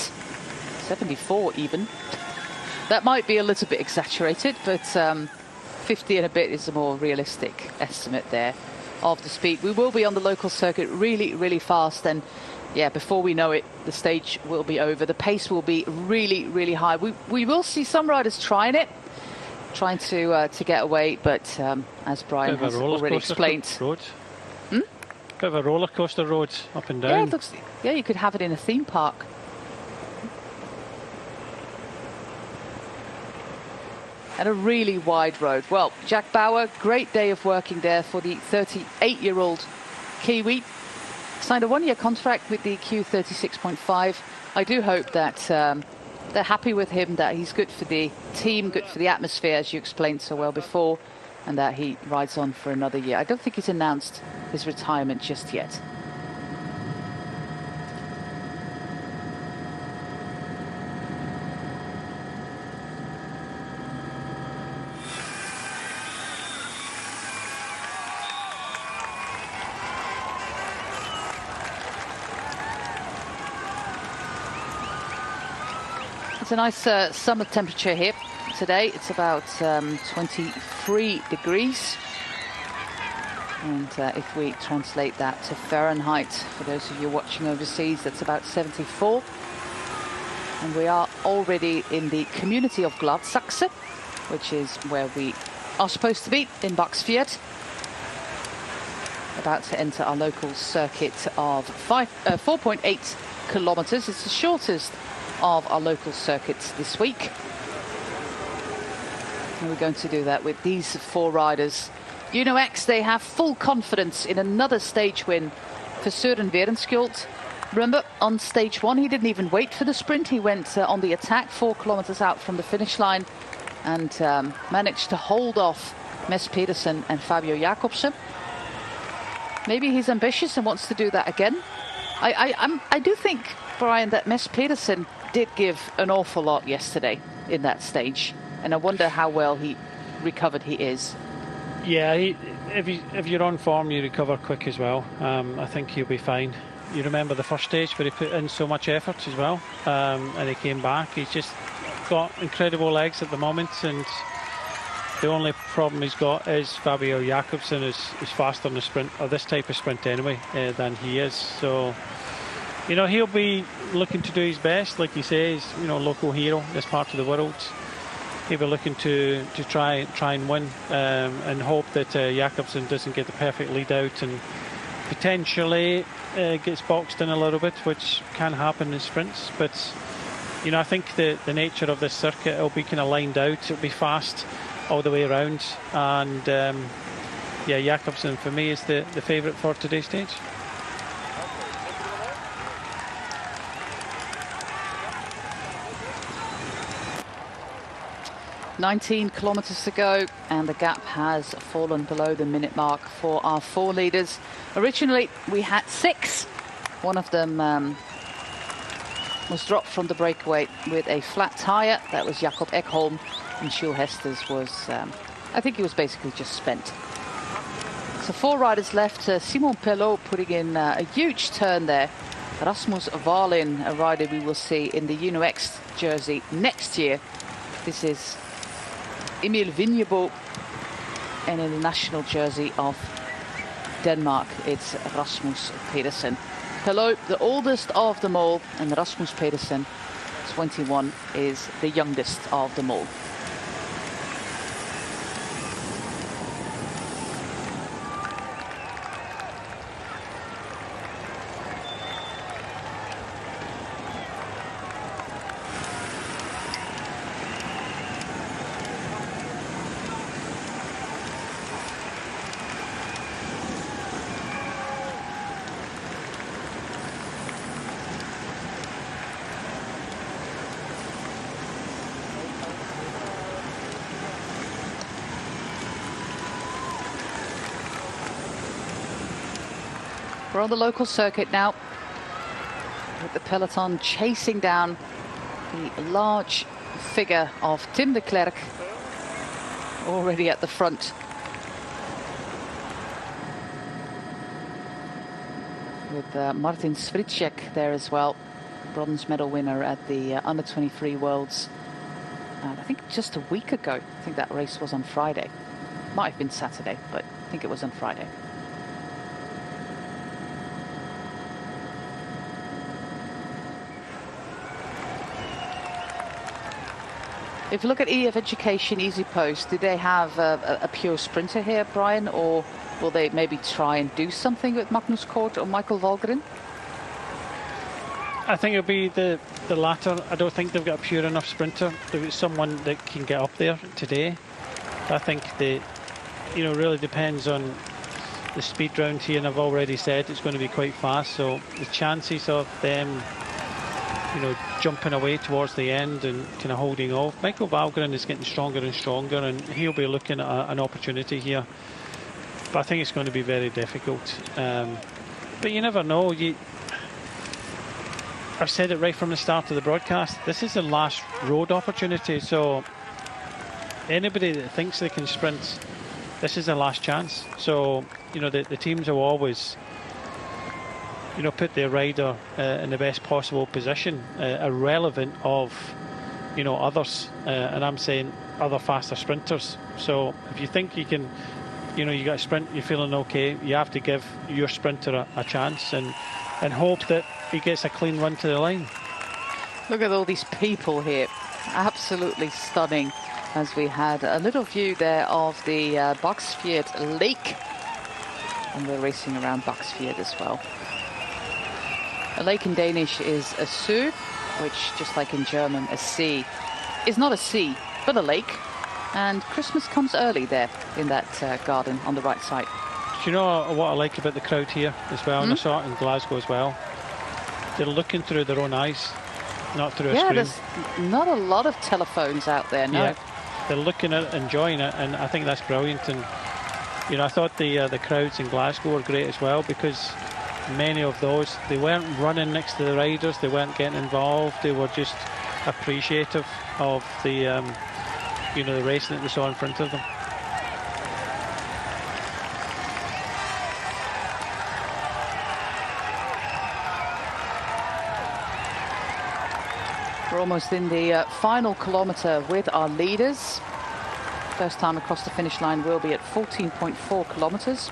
74 even. That might be a little bit exaggerated, but 50 and a bit is a more realistic estimate there of the speed. We will be on the local circuit really, really fast, and yeah, before we know it, the stage will be over. The pace will be really, really high. We will see some riders trying to get away, but as Brian has already explained, Bit of a roller coaster road, up and down. Yeah, it looks, yeah, you could have it in a theme park. And a really wide road. Well, Jack Bauer, great day of working there for the 38-year-old Kiwi. Signed a one-year contract with the Q36.5. I do hope that they're happy with him, that he's good for the team, good for the atmosphere, as you explained so well before, and that he rides on for another year. I don't think he's announced his retirement just yet. It's a nice summer temperature here today. It's about 23 degrees. And if we translate that to Fahrenheit, for those of you watching overseas, that's about 74. And we are already in the community of Gladsaxe, which is where we are supposed to be, in Baksfjord. About to enter our local circuit of 4.8 kilometers. It's the shortest of our local circuits this week. And we're going to do that with these four riders. Uno-X, they have full confidence in another stage win for Søren Werenskjold. Remember, on stage one, he didn't even wait for the sprint. He went on the attack 4 kilometers out from the finish line and managed to hold off Mads Pedersen and Fabio Jakobsen. Maybe he's ambitious and wants to do that again. I do think, Brian, that Mads Pedersen did give an awful lot yesterday in that stage, and I wonder how well he recovered he is. Yeah, if you're on form, you recover quick as well. I think he'll be fine. You remember the first stage where he put in so much effort as well, and he came back. He's just got incredible legs at the moment, and the only problem he's got is Fabio Jakobsen is faster in the sprint, or this type of sprint anyway, than he is. So, you know, he'll be looking to do his best, like he says, you know, local hero, this part of the world. He'll be looking to try and win, and hope that Jakobsen doesn't get the perfect lead out and potentially gets boxed in a little bit, which can happen in sprints. But, you know, I think the nature of this circuit, it'll be kind of lined out, it'll be fast all the way around, and yeah, Jakobsen for me is the favourite for today's stage. 19 kilometers to go, and the gap has fallen below the minute mark for our four leaders. Originally, we had 6. One of them was dropped from the breakaway with a flat tyre. That was Jakob Ekholm, and Jules Hesters was, I think he was basically just spent. So 4 riders left. Simon Pelot putting in a huge turn there. Rasmus Wallin, a rider we will see in the Uno-X jersey next year. This is Emil Vinjebo, and in the national jersey of Denmark, it's Rasmus Pedersen. Pelot, the oldest of them all, and Rasmus Pedersen, 21, is the youngest of them all. We're on the local circuit now, with the peloton chasing down the large figure of Tim de Klerk, already at the front. With Martin Svitschek there as well. bronze medal winner at the Under-23 Worlds. I think just a week ago. I think that race was on Friday. Might have been Saturday, but I think it was on Friday. If you look at EF Education EasyPost, do they have a pure sprinter here, Brian, or will they maybe try and do something with Magnus Kort or Michael Valgren? I think it'll be the latter. I don't think they've got a pure enough sprinter. They've got someone that can get up there today. I think really depends on the speed round here, and I've already said it's going to be quite fast. So the chances of them, jumping away towards the end and kind of holding off. Michael Valgren is getting stronger and stronger, and he'll be looking at an opportunity here. But I think it's going to be very difficult. But you never know. I've said it right from the start of the broadcast. This is the last road opportunity. So anybody that thinks they can sprint, this is the last chance. So, the teams will always, put their rider in the best possible position, irrelevant of, others. And I'm saying other faster sprinters. So if you think you can, you got a sprint, you're feeling okay, you have to give your sprinter a chance and hope that he gets a clean run to the line. Look at all these people here. Absolutely stunning. As we had a little view there of the Baksfjord Lake. And we're racing around Baksfjord as well. A lake in Danish is a sø, which, just like in German, a sea, is not a sea, but a lake. And Christmas comes early there in that garden on the right side. Do you know what I like about the crowd here as well? And I saw it in Glasgow as well. They're looking through their own eyes, not through a screen. There's not a lot of telephones out there, no. Yeah, they're looking at it, enjoying it, and I think that's brilliant. And I thought the crowds in Glasgow were great as well, because many of those, they weren't running next to the riders, they weren't getting involved, they were just appreciative of the the racing that they saw in front of them. We're almost in the final kilometre with our leaders. First time across the finish line will be at 14.4 kilometres.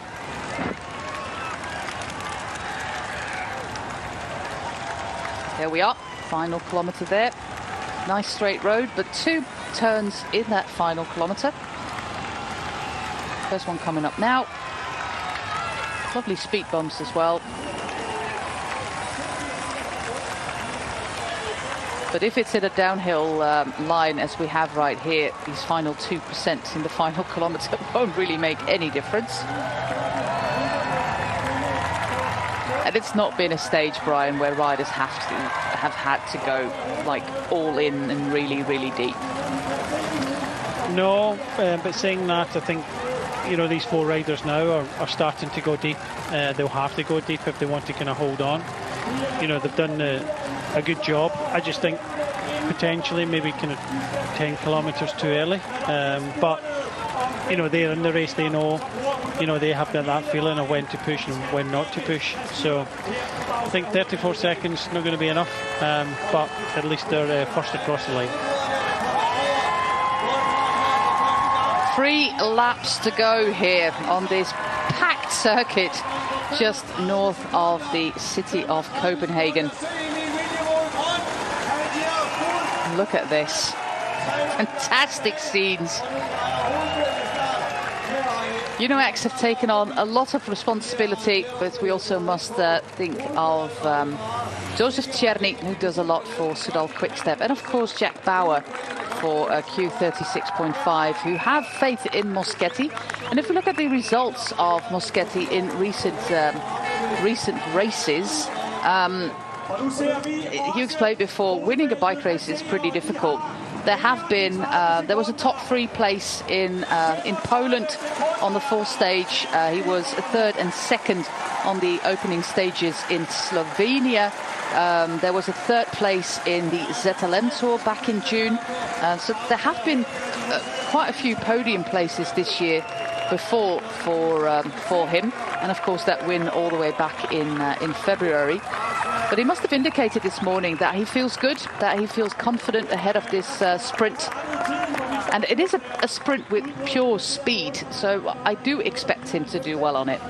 There we are, final kilometre there. Nice straight road, but 2 turns in that final kilometre. First one coming up now. Lovely speed bumps as well. But if it's in a downhill line, as we have right here, these final 2% in the final kilometre won't really make any difference. And it's not been a stage, Brian, where riders have had to go like all in and really, really deep. No, but saying that, I think these 4 riders now are starting to go deep. They'll have to go deep if they want to kind of hold on. They've done a good job. I just think potentially maybe kind of 10 kilometres too early. But they're in the race. They know. They have that feeling of when to push and when not to push. So I think 34 seconds not going to be enough. But at least they're first across the line. 3 laps to go here on this packed circuit just north of the city of Copenhagen. Look at this. Fantastic scenes. Uno-X have taken on a lot of responsibility, but we also must think of Joseph Tjerney, who does a lot for Soudal Quickstep, and of course Jack Bauer for Q36.5, who have faith in Moschetti. And if we look at the results of Moschetti in recent races, you explained before, winning a bike race is pretty difficult. There was a top 3 place in Poland on the 4th stage. He was 3rd and 2nd on the opening stages in Slovenia. There was a 3rd place in the ZLM Tour back in June. So there have been quite a few podium places this year before for him. And of course that win all the way back in February. But he must have indicated this morning that he feels good, that he feels confident ahead of this sprint. And it is a sprint with pure speed, so I do expect him to do well on it.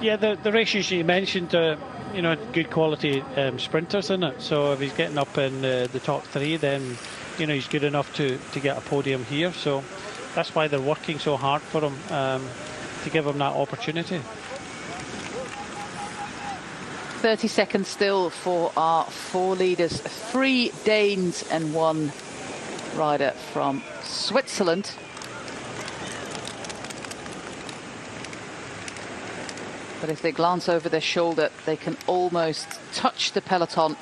Yeah, the races you mentioned, you know, good quality sprinters in it. So if he's getting up in the top 3, then, you know, he's good enough to get a podium here. So that's why they're working so hard for him, to give him that opportunity. 30 seconds still for our 4 leaders. 3 Danes and 1 rider from Switzerland. But if they glance over their shoulder, they can almost touch the peloton.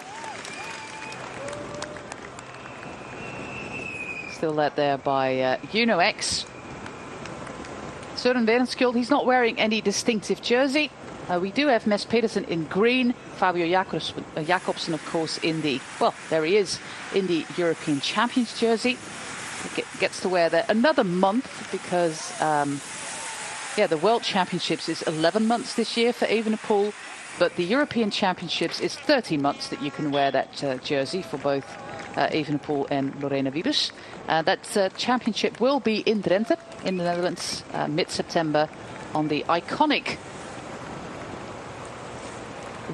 Still led there by Uno-X. Søren Werenskjold, he's not wearing any distinctive jersey. We do have Mads Pedersen in green, Fabio Jakobsen, of course, in the, well, there he is, in the European Champions jersey. He gets to wear that another month because, yeah, the World Championships is 11 months this year for Evenepoel, but the European Championships is 30 months that you can wear that jersey for both Evenepoel and Lorena Wiebes. That championship will be in Drenthe, in the Netherlands, mid-September, on the iconic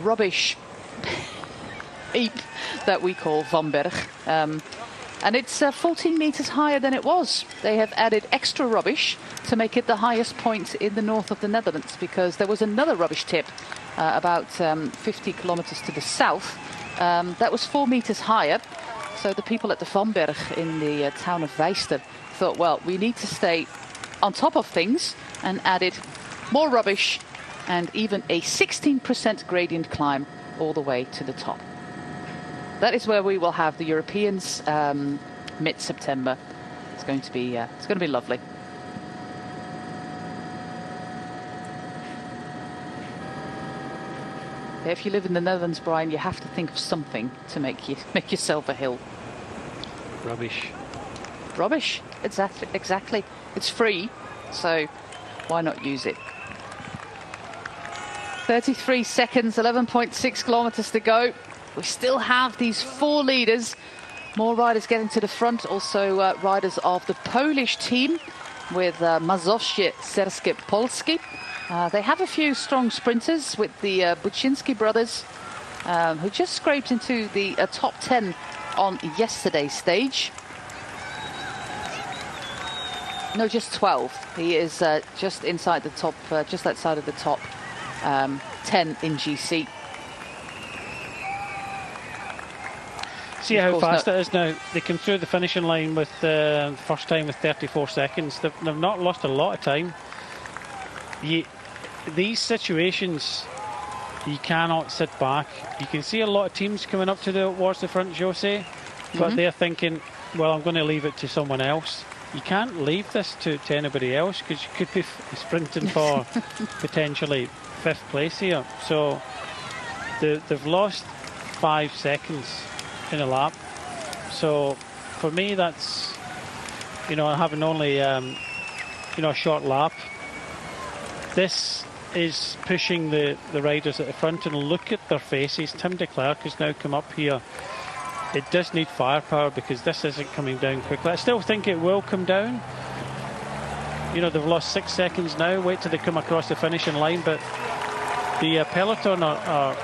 rubbish heap that we call Vamberg. And it's 14 meters higher than it was. They have added extra rubbish to make it the highest point in the north of the Netherlands, because there was another rubbish tip about 50 kilometers to the south that was 4 meters higher. So the people at the Vamberg in the town of Wijster thought, well, we need to stay on top of things, and added more rubbish and even a 16% gradient climb all the way to the top. That is where we will have the Europeans mid-September. It's going to be lovely. If you live in the Netherlands, Brian, you have to think of something to make yourself a hill. Rubbish. Rubbish, exactly. It's free, so why not use it? 33 seconds, 11.6 kilometers to go. We still have these 4 leaders. More riders getting to the front. Also riders of the Polish team with Mazowsze, Serskie, Polski. They have a few strong sprinters with the Buczynski brothers, who just scraped into the top 10 on yesterday's stage. No, just 12. He is just inside the top, just outside of the top 10 in GC. See how fast it is now. They come through the finishing line with first time with 34 seconds. They've not lost a lot of time. These situations, you cannot sit back. You can see a lot of teams coming up towards the front, Jose, but they're thinking, well, I'm going to leave it to someone else. You can't leave this to anybody else, because you could be sprinting for potentially 5th place here. So they've lost 5 seconds in a lap. So for me, that's, you know, having only you know, a short lap, this is pushing the riders at the front. And look at their faces. Tim de Klerk has now come up here. It does need firepower, because this isn't coming down quickly. I still think it will come down. You know, they've lost 6 seconds now. Wait till they come across the finishing line. But the peloton are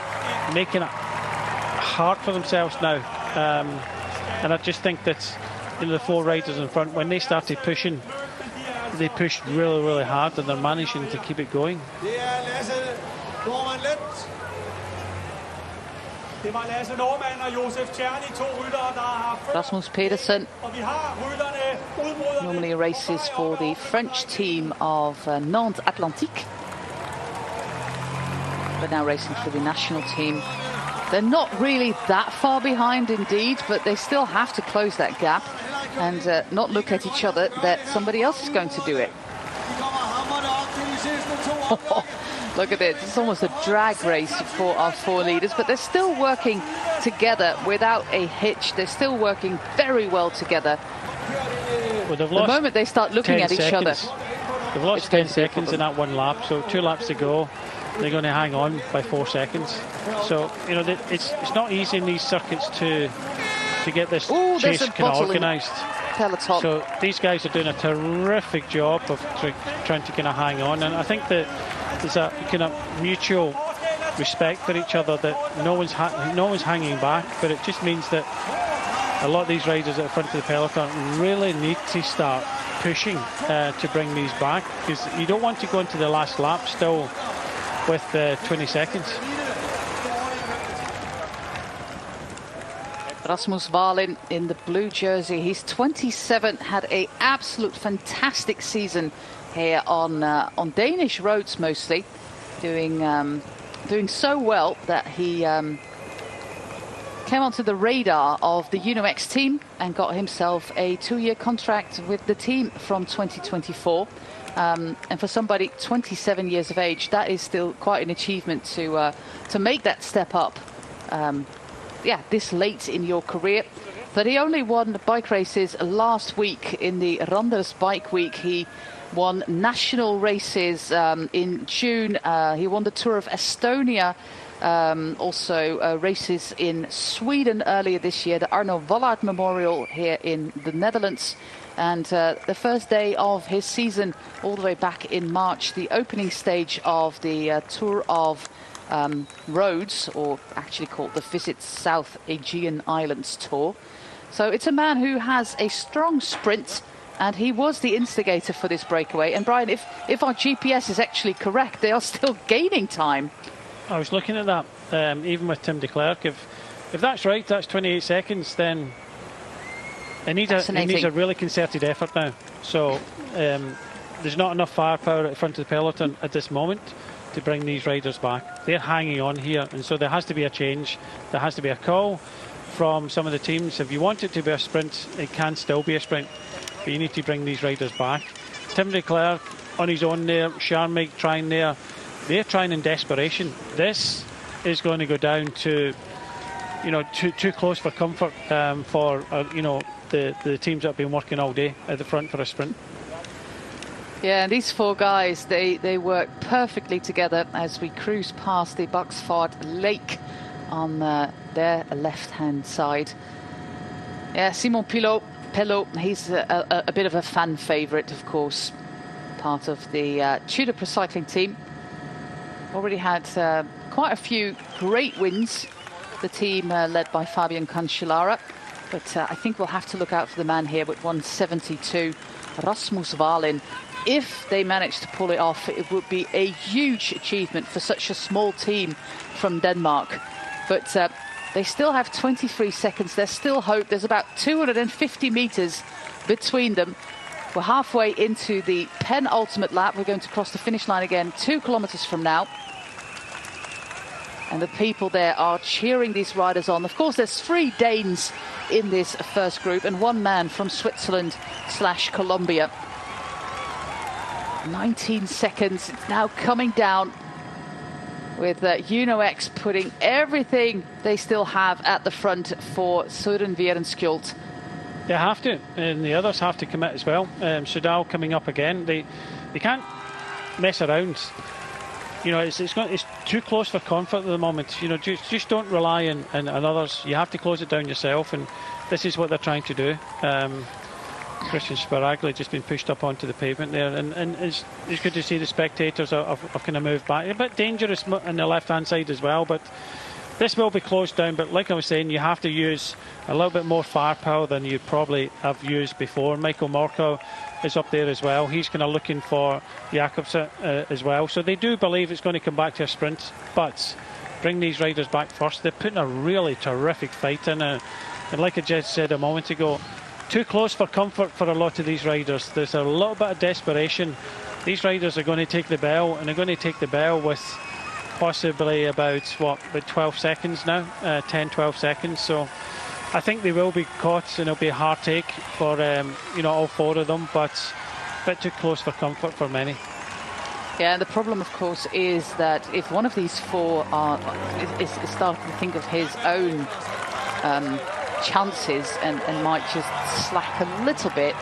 making it hard for themselves now. And I just think that, you know, the 4 riders in front, when they started pushing, they pushed really, really hard, and they're managing to keep it going. Rasmus Pedersen normally races for the French team of Nantes Atlantique, but now racing for the national team. They're not really that far behind indeed, but they still have to close that gap and not look at each other that somebody else is going to do it. Look at this, it's almost a drag race for our 4 leaders, but they're still working together without a hitch. They're still working very well together. Well, the moment they start looking at each other. They've lost 10 seconds in that 1 lap, so 2 laps to go. they're going to hang on by 4 seconds. So, you know, it's not easy in these circuits to get this chase kind of organised. Peloton. So these guys are doing a terrific job of trying to kind of hang on, and I think that there's a kind of mutual respect for each other, that no one's hanging back, but it just means that a lot of these riders at the front of the peloton really need to start pushing to bring these back, because you don't want to go into the last lap still with 20 seconds. Rasmus Wallin in the blue jersey. He's 27, had an absolute fantastic season here on Danish roads mostly, doing so well that he came onto the radar of the UnoX team and got himself a 2-year contract with the team from 2024. And for somebody 27 years of age, that is still quite an achievement to make that step up. This late in your career. But he only won bike races last week in the Randers Bike Week. He won national races in June. He won the Tour of Estonia. Also races in Sweden earlier this year, the Arno Wallard Memorial here in the Netherlands. And the first day of his season, all the way back in March, the opening stage of the Tour of Roads, or actually called the Visit South Aegean Islands Tour. So it's a man who has a strong sprint, and he was the instigator for this breakaway. And Brian, if our GPS is actually correct, they are still gaining time. I was looking at that, even with Tim de Klerk. If that's right, that's 28 seconds, then it needs a really concerted effort now. So there's not enough firepower at the front of the peloton at this moment to bring these riders back. They're hanging on here, and so there has to be a change. There has to be a call from some of the teams. If you want it to be a sprint, it can still be a sprint, but you need to bring these riders back. Tim de Klerk on his own there, Scharmig trying there. They're trying in desperation. This is going to go down to, you know, too close for comfort for you know, the teams that have been working all day at the front for a sprint. Yeah, and these four guys, they work perfectly together as we cruise past the Boxford Lake on their left-hand side. Yeah, Simon Pelot, he's a bit of a fan favourite, of course, part of the Tudor Pro Cycling team. Already had quite a few great wins, the team led by Fabian Cancellara. But I think we'll have to look out for the man here with 172, Rasmus Wallin. If they manage to pull it off, it would be a huge achievement for such a small team from Denmark. But they still have 23 seconds. There's still hope. There's about 250 meters between them. We're halfway into the penultimate lap. We're going to cross the finish line again 2 kilometers from now. And the people there are cheering these riders on. Of course, there's 3 Danes in this first group and 1 man from Switzerland/Colombia. 19 seconds. It's now coming down with UnoX putting everything they still have at the front for Søren Werenskjold. They have to, and the others have to commit as well. Soudal coming up again. They can't mess around. You know, it's too close for comfort at the moment. You know, just don't rely on others. You have to close it down yourself, and this is what they're trying to do. Christian Sparagli just been pushed up onto the pavement there, and it's good to see the spectators have kind of moved back. A bit dangerous on the left-hand side as well, but this will be closed down. But like I was saying, you have to use a little bit more firepower than you probably have used before. Michael Morkov is up there as well. He's kind of looking for Jakobsen as well. So they do believe it's going to come back to a sprint, but bring these riders back first. They're putting a really terrific fight in, and like I just said a moment ago, too close for comfort for a lot of these riders. There's a little bit of desperation. These riders are going to take the bell, and they're going to take the bell with possibly about 12 seconds now, 10-12 seconds. So I think they will be caught, and it'll be a hard take for you know, all 4 of them, but a bit too close for comfort for many. Yeah, and the problem, of course, is that if one of these 4 is starting to think of his own chances and might just slack a little bit,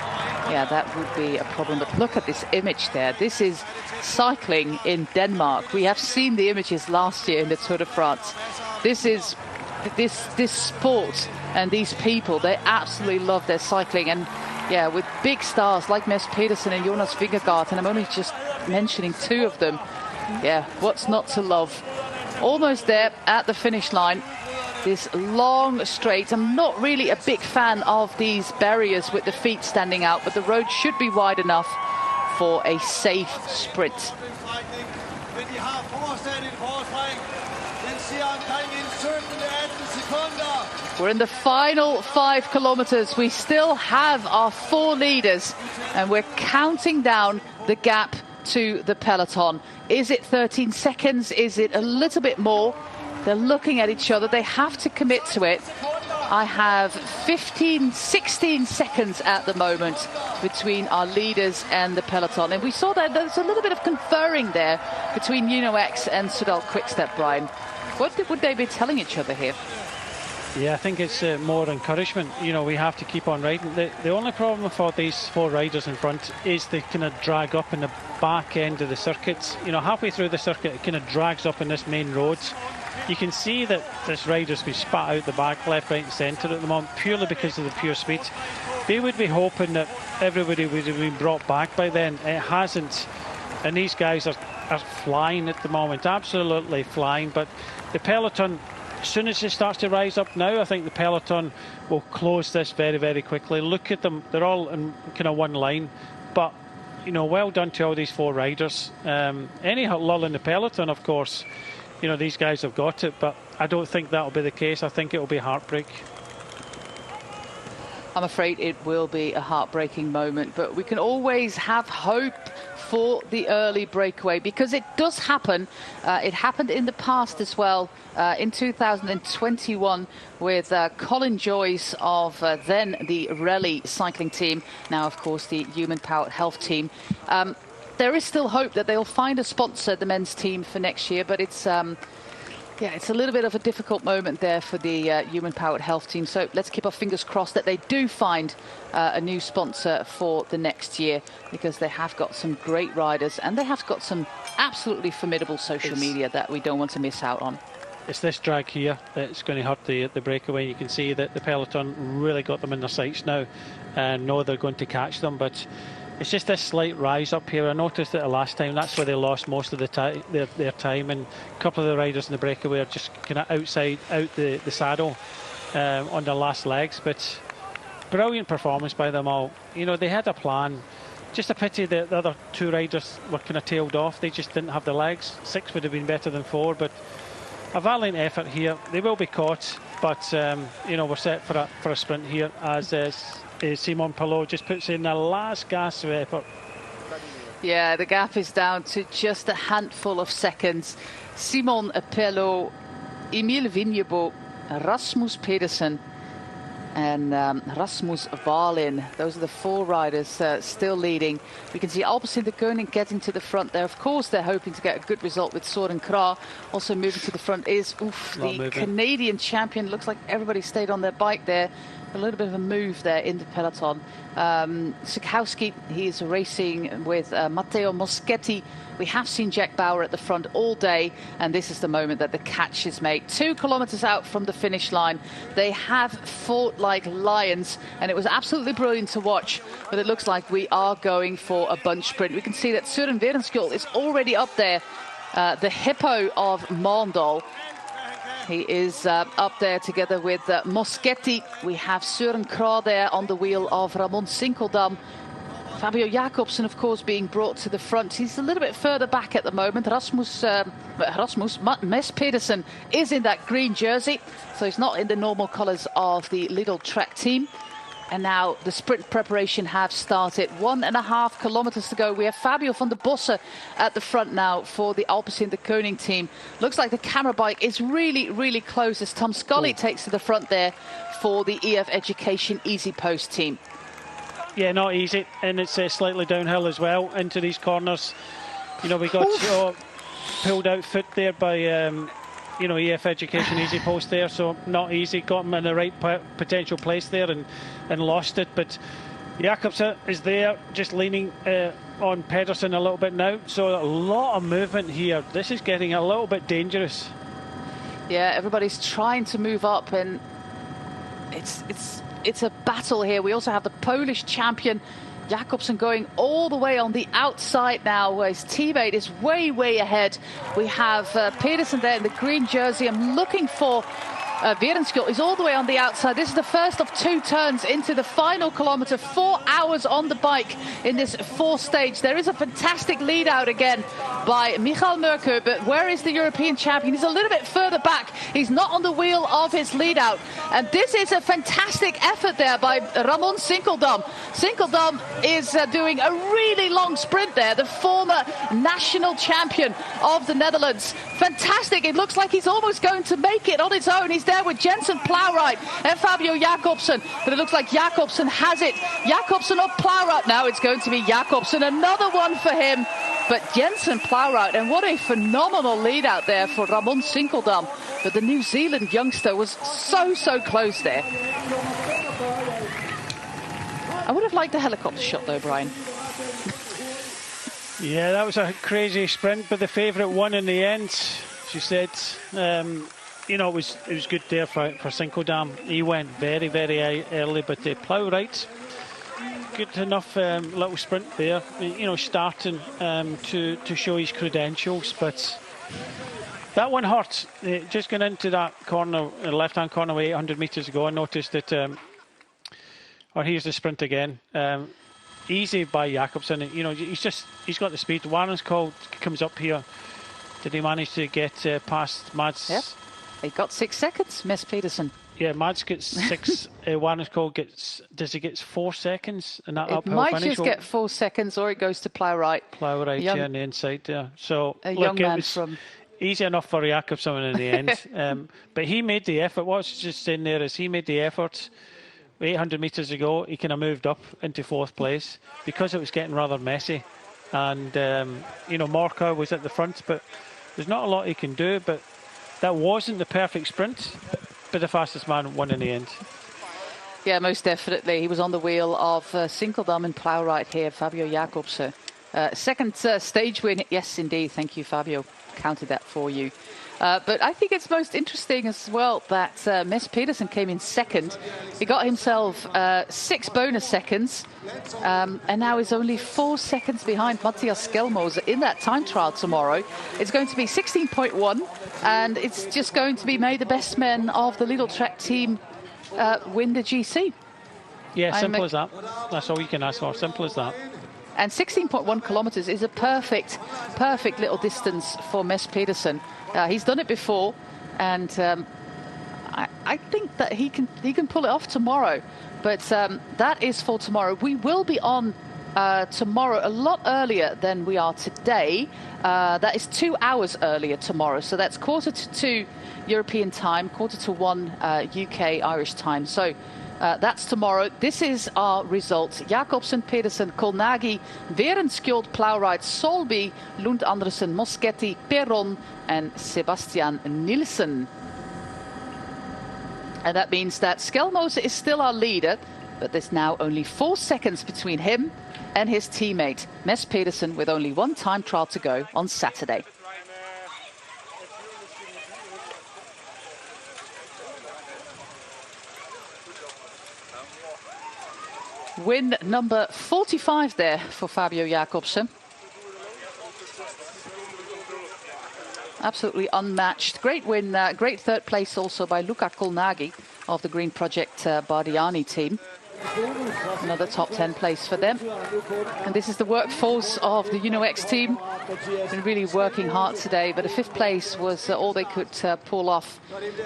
yeah, that would be a problem. But look at this image there. This is cycling in Denmark. We have seen the images last year in the Tour de France. This is this sport and these people. They absolutely love their cycling. And yeah, with big stars like Mads Pedersen and Jonas Vingegaard, and I'm only just mentioning two of them. Yeah, what's not to love? Almost there at the finish line. This long straight. I'm not really a big fan of these barriers with the feet standing out, but the road should be wide enough for a safe sprint. We're in the final 5 kilometers. We still have our 4 leaders, and we're counting down the gap to the peloton. Is it 13 seconds? Is it a little bit more? They're looking at each other. They have to commit to it. I have 16 seconds at the moment between our leaders and the peloton. And we saw that there's a little bit of conferring there between Uno-X and Soudal Quickstep, Brian. What would they be telling each other here? Yeah, I think it's more encouragement. You know, we have to keep on riding. The only problem for these 4 riders in front is they kind of drag up in the back end of the circuits. You know, halfway through the circuit, it kind of drags up in this main roads. You can see that this rider's been spat out the back, left, right and centre at the moment, purely because of the pure speed. They would be hoping that everybody would have been brought back by then. It hasn't. And these guys are flying at the moment, absolutely flying. But the peloton, as soon as it starts to rise up now, I think the peloton will close this very, very quickly. Look at them. They're all in kind of one line. But, you know, well done to all these 4 riders. Any lull in the peloton, of course, you know, these guys have got it, but I don't think that'll be the case. I think it'll be heartbreak. I'm afraid it will be a heartbreaking moment, but we can always have hope for the early breakaway, because it does happen. It happened in the past as well, in 2021 with Colin Joyce of then the Rally cycling team, now of course the Human Powered Health team. There is still hope that they'll find a sponsor, the men's team, for next year, but it's yeah, it's a little bit of a difficult moment there for the Human Powered Health team. So let's keep our fingers crossed that they do find a new sponsor for the next year, because they have got some great riders and they have got some absolutely formidable social media that we don't want to miss out on. It's this drag here that's going to hurt the breakaway. You can see that the peloton really got them in their sights now and know they're going to catch them, but it's just this slight rise up here. I noticed it the last time. That's where they lost most of the their time, and a couple of the riders in the breakaway are just kind of out the saddle on their last legs. But brilliant performance by them all. You know, they had a plan. Just a pity that the other 2 riders were kind of tailed off. They just didn't have the legs. 6 would have been better than 4, but a valiant effort here. They will be caught, but you know, we're set for a sprint here as Simon Pelot just puts in the last gasp of effort. Yeah, the gap is down to just a handful of seconds. Simon Pelot, Emil Vinjebo, Rasmus Pedersen and Rasmus Wallin. Those are the 4 riders still leading. We can see Alpecin de Koning getting to the front there. Of course, they're hoping to get a good result with Søren Kragh. Also moving to the front is the Canadian champion. Looks like everybody stayed on their bike there. A little bit of a move there in the peloton. Sikowski, he's racing with Matteo Moschetti. We have seen Jack Bauer at the front all day, and this is the moment that the catch is made. 2 kilometers out from the finish line. They have fought like lions, and it was absolutely brilliant to watch, but it looks like we are going for a bunch sprint. We can see that Søren Werenskjold is already up there, the hippo of Mondal. He is up there together with Moschetti. We have Søren Kragh there on the wheel of Ramon Sinkeldam. Fabio Jakobsen, of course, being brought to the front. He's a little bit further back at the moment. Mads Pedersen is in that green jersey, so he's not in the normal colours of the Lidl track team. And now the sprint preparation have started. 1.5 kilometers to go. We have Fabio van der Bossen at the front now for the Alpecin de Koning team. Looks like the camera bike is really, really close as Tom Scully takes to the front there for the EF Education Easy Post team. Yeah, not easy. And it's slightly downhill as well into these corners. You know, we got pulled out foot there by you know, EF Education Easy Post there, so not easy. Got him in the right potential place there and lost it. But Jakobsen is there, just leaning on Pedersen a little bit now. So a lot of movement here. This is getting a little bit dangerous. Yeah, everybody's trying to move up, and it's a battle here. We also have the Polish champion Jakobsen going all the way on the outside now, where his teammate is way ahead. We have Pedersen there in the green jersey. I'm looking for Werenskjold is all the way on the outside. This is the first of 2 turns into the final kilometer. 4 hours on the bike in this 4th stage. There is a fantastic lead out again by Michael Mørkøv, but where is the European champion? He's a little bit further back. He's not on the wheel of his lead out. And this is a fantastic effort there by Ramon Sinkeldam. Sinkeldam is doing a really long sprint there, the former national champion of the Netherlands. Fantastic. It looks like he's almost going to make it on his own. He's there with Jensen Plowright and Fabio Jakobsen, but it looks like Jakobsen has it. Jakobsen or Plowright now. It's going to be Jakobsen. Another one for him, but Jensen Plowright, and what a phenomenal lead out there for Ramon Sinkeldam. But the New Zealand youngster was so close there. I would have liked a helicopter shot though, Brian. Yeah, that was a crazy sprint, but the favourite won in the end. She said, you know, it was good there for Sinkeldam. He went very early, but Plowright, good enough little sprint there. You know, starting to show his credentials, but that one hurt. Just going into that corner, left-hand corner, 800 metres ago, I noticed that. Or here's the sprint again. Easy by Jakobsen. You know, he's got the speed. Werenskjold comes up here. Did he manage to get past Mads? Yep. He got 6 seconds, Miss Pedersen. Yeah, Mads gets 6. Werenskjold does he get 4 seconds in that uphill might finish? Just get 4 seconds, or it goes to Plowright. Plowright, yeah, on the inside there. So a look, young man it was from easy enough for Jakobsen in the end. But he made the effort. What's just in there is he made the effort. 800 metres ago, he kind of moved up into 4th place because it was getting rather messy. And, you know, Mørkøv was at the front, but there's not a lot he can do. But that wasn't the perfect sprint, but the fastest man won in the end. Yeah, most definitely. He was on the wheel of Sinkeldam and Plowright here, Fabio Jakobsen. Second stage win. Yes, indeed. Thank you, Fabio. Counted that for you. But I think it's most interesting as well that Mess Pedersen came in second. He got himself 6 bonus seconds, and now is only 4 seconds behind Matthias Skelmose in that time trial tomorrow. It's going to be 16.1, and it's just going to be may the best men of the Lidl Trek team win the GC. Yeah, simple as that. That's all you can ask for. Simple as that. And 16.1 kilometers is a perfect little distance for Mess Pedersen. He's done it before, and I think that he can pull it off tomorrow. But that is for tomorrow. We will be on tomorrow a lot earlier than we are today. That is 2 hours earlier tomorrow. So that's 1:45 European time, 1:45 UK Irish time. So that's tomorrow. This is our results. Jakobsen, Pedersen, Colnaghi, Werenskjold, Plowright, Solby, Lund Andersen, Moschetti, Perron and Sebastian Nielsen. And that means that Skelmose is still our leader, but there's now only 4 seconds between him and his teammate, Mess Pedersen, with only 1 time trial to go on Saturday. Win number 45 there for Fabio Jakobsen. Absolutely unmatched. Great win, great 3rd place also by Luca Colnaghi of the Green Project Bardiani team. Another top 10 place for them. And this is the workforce of the UNOX team. Been really working hard today, but a 5th place was all they could pull off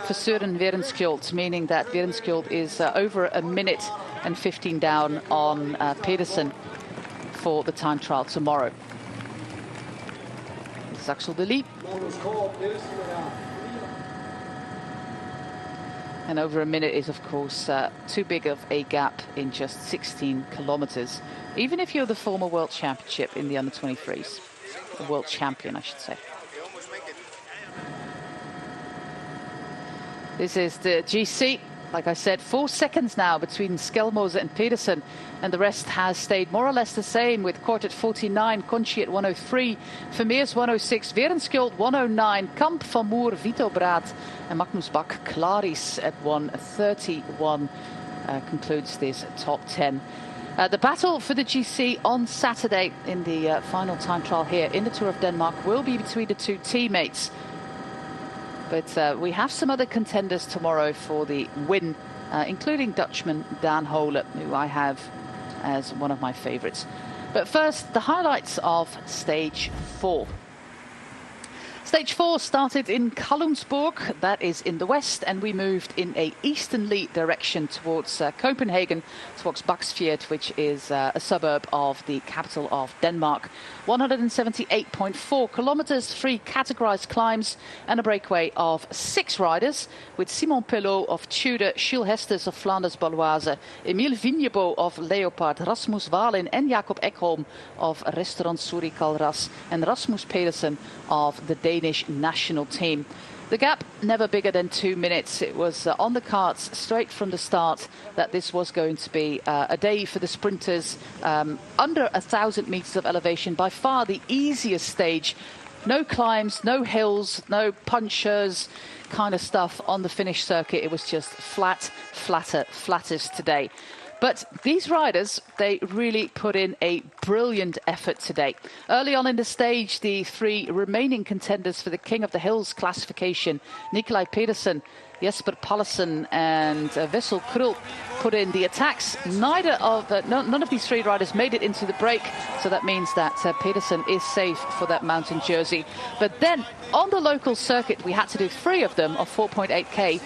for Søren Werenskjold, meaning that Werenskjold is over a minute and 15 down on Pedersen for the time trial tomorrow. This is Axel de Lie. And over a minute is, of course, too big of a gap in just 16 kilometers. Even if you're the former world championship in the under-23s. The world champion, I should say. This is the GC. like I said, 4 seconds now between Skelmose and Pedersen, and the rest has stayed more or less the same, with Kort at 49, Conchi at 103, Vermeers 106, Werenskjold 109, Kamp, Van Moer, Vito Braat and Magnus Bak Klaris at 131 concludes this top 10. The battle for the GC on Saturday in the final time trial here in the Tour of Denmark will be between the two teammates. But we have some other contenders tomorrow for the win, including Dutchman Dan Hole, who I have as one of my favourites. But first, the highlights of Stage 4. Stage 4 started in Kalundborg, that is in the west, and we moved in a easternly direction towards Copenhagen, towards Baksfjord, which is a suburb of the capital of Denmark. 178.4 kilometers, 3 categorized climbs, and a breakaway of 6 riders, with Simon Pelot of Tudor, Gilles Hesters of Flanders Baloise, Emile Vignebo of Leopard, Rasmus Wallin and Jacob Ekholm of Restaurant Suri Kalras, and Rasmus Pedersen of the Danish national team. The gap never bigger than 2 minutes. It was on the cards straight from the start that this was going to be a day for the sprinters. Under 1,000 meters of elevation, by far the easiest stage. No climbs, no hills, no punchers kind of stuff on the finish circuit. It was just flat, flatter, flattest today. But these riders, they really put in a brilliant effort today. Early on in the stage, the 3 remaining contenders for the King of the Hills classification, Nikolai Pedersen, Jesper Pallesen and Wessel Krul, put in the attacks. None of these 3 riders made it into the break, so that means that Pedersen is safe for that mountain jersey. But then on the local circuit, we had to do 3 of them of 4.8k.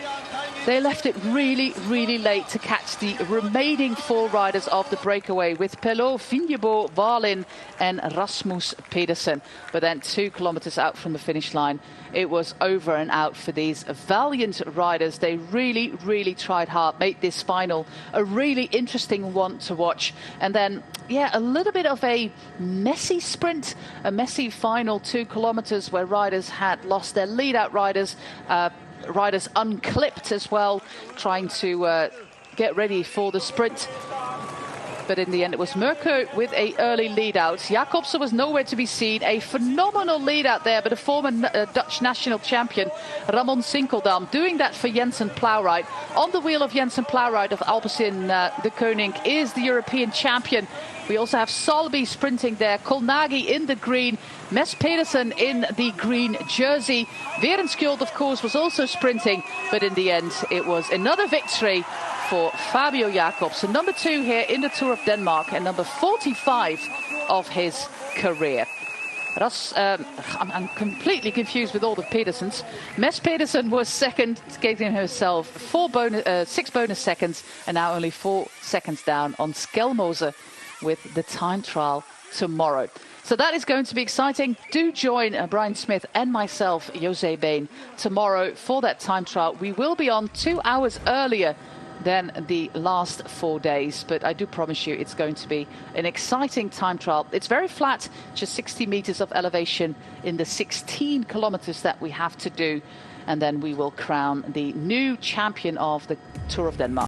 They left it really, really late to catch the remaining 4 riders of the breakaway, with Pelot, Vignebo, Wallin and Rasmus Pedersen. But then 2 kilometers out from the finish line, it was over and out for these valiant riders. They really, really tried hard, made this final a really interesting one to watch. And then, yeah, a little bit of a messy sprint, a messy final 2 kilometers where riders had lost their lead-out riders, riders unclipped as well, trying to get ready for the sprint. But in the end, it was Merco with a early lead out. Jacobsen was nowhere to be seen. A phenomenal lead out there, but a former Dutch national champion, Ramon Sinkeldam, doing that for Jensen Plowright. On the wheel of Jensen Plowright of Alpecin de Koning is the European champion. We also have Salby sprinting there, Kolnagi in the green, Mes Pedersen in the green jersey. Werenskjold, of course, was also sprinting, but in the end, it was another victory for Fabio Jacobsen, number 2 here in the Tour of Denmark and number 45 of his career. I'm completely confused with all the Pedersens. Mes Pedersen was second, giving himself 6 bonus seconds, and now only 4 seconds down on Skelmose with the time trial tomorrow. So that is going to be exciting. Do join Brian Smith and myself, Jose Bain, tomorrow for that time trial. We will be on 2 hours earlier than the last 4 days, but I do promise you it's going to be an exciting time trial. It's very flat, just 60 meters of elevation in the 16 kilometers that we have to do, and then we will crown the new champion of the Tour of Denmark.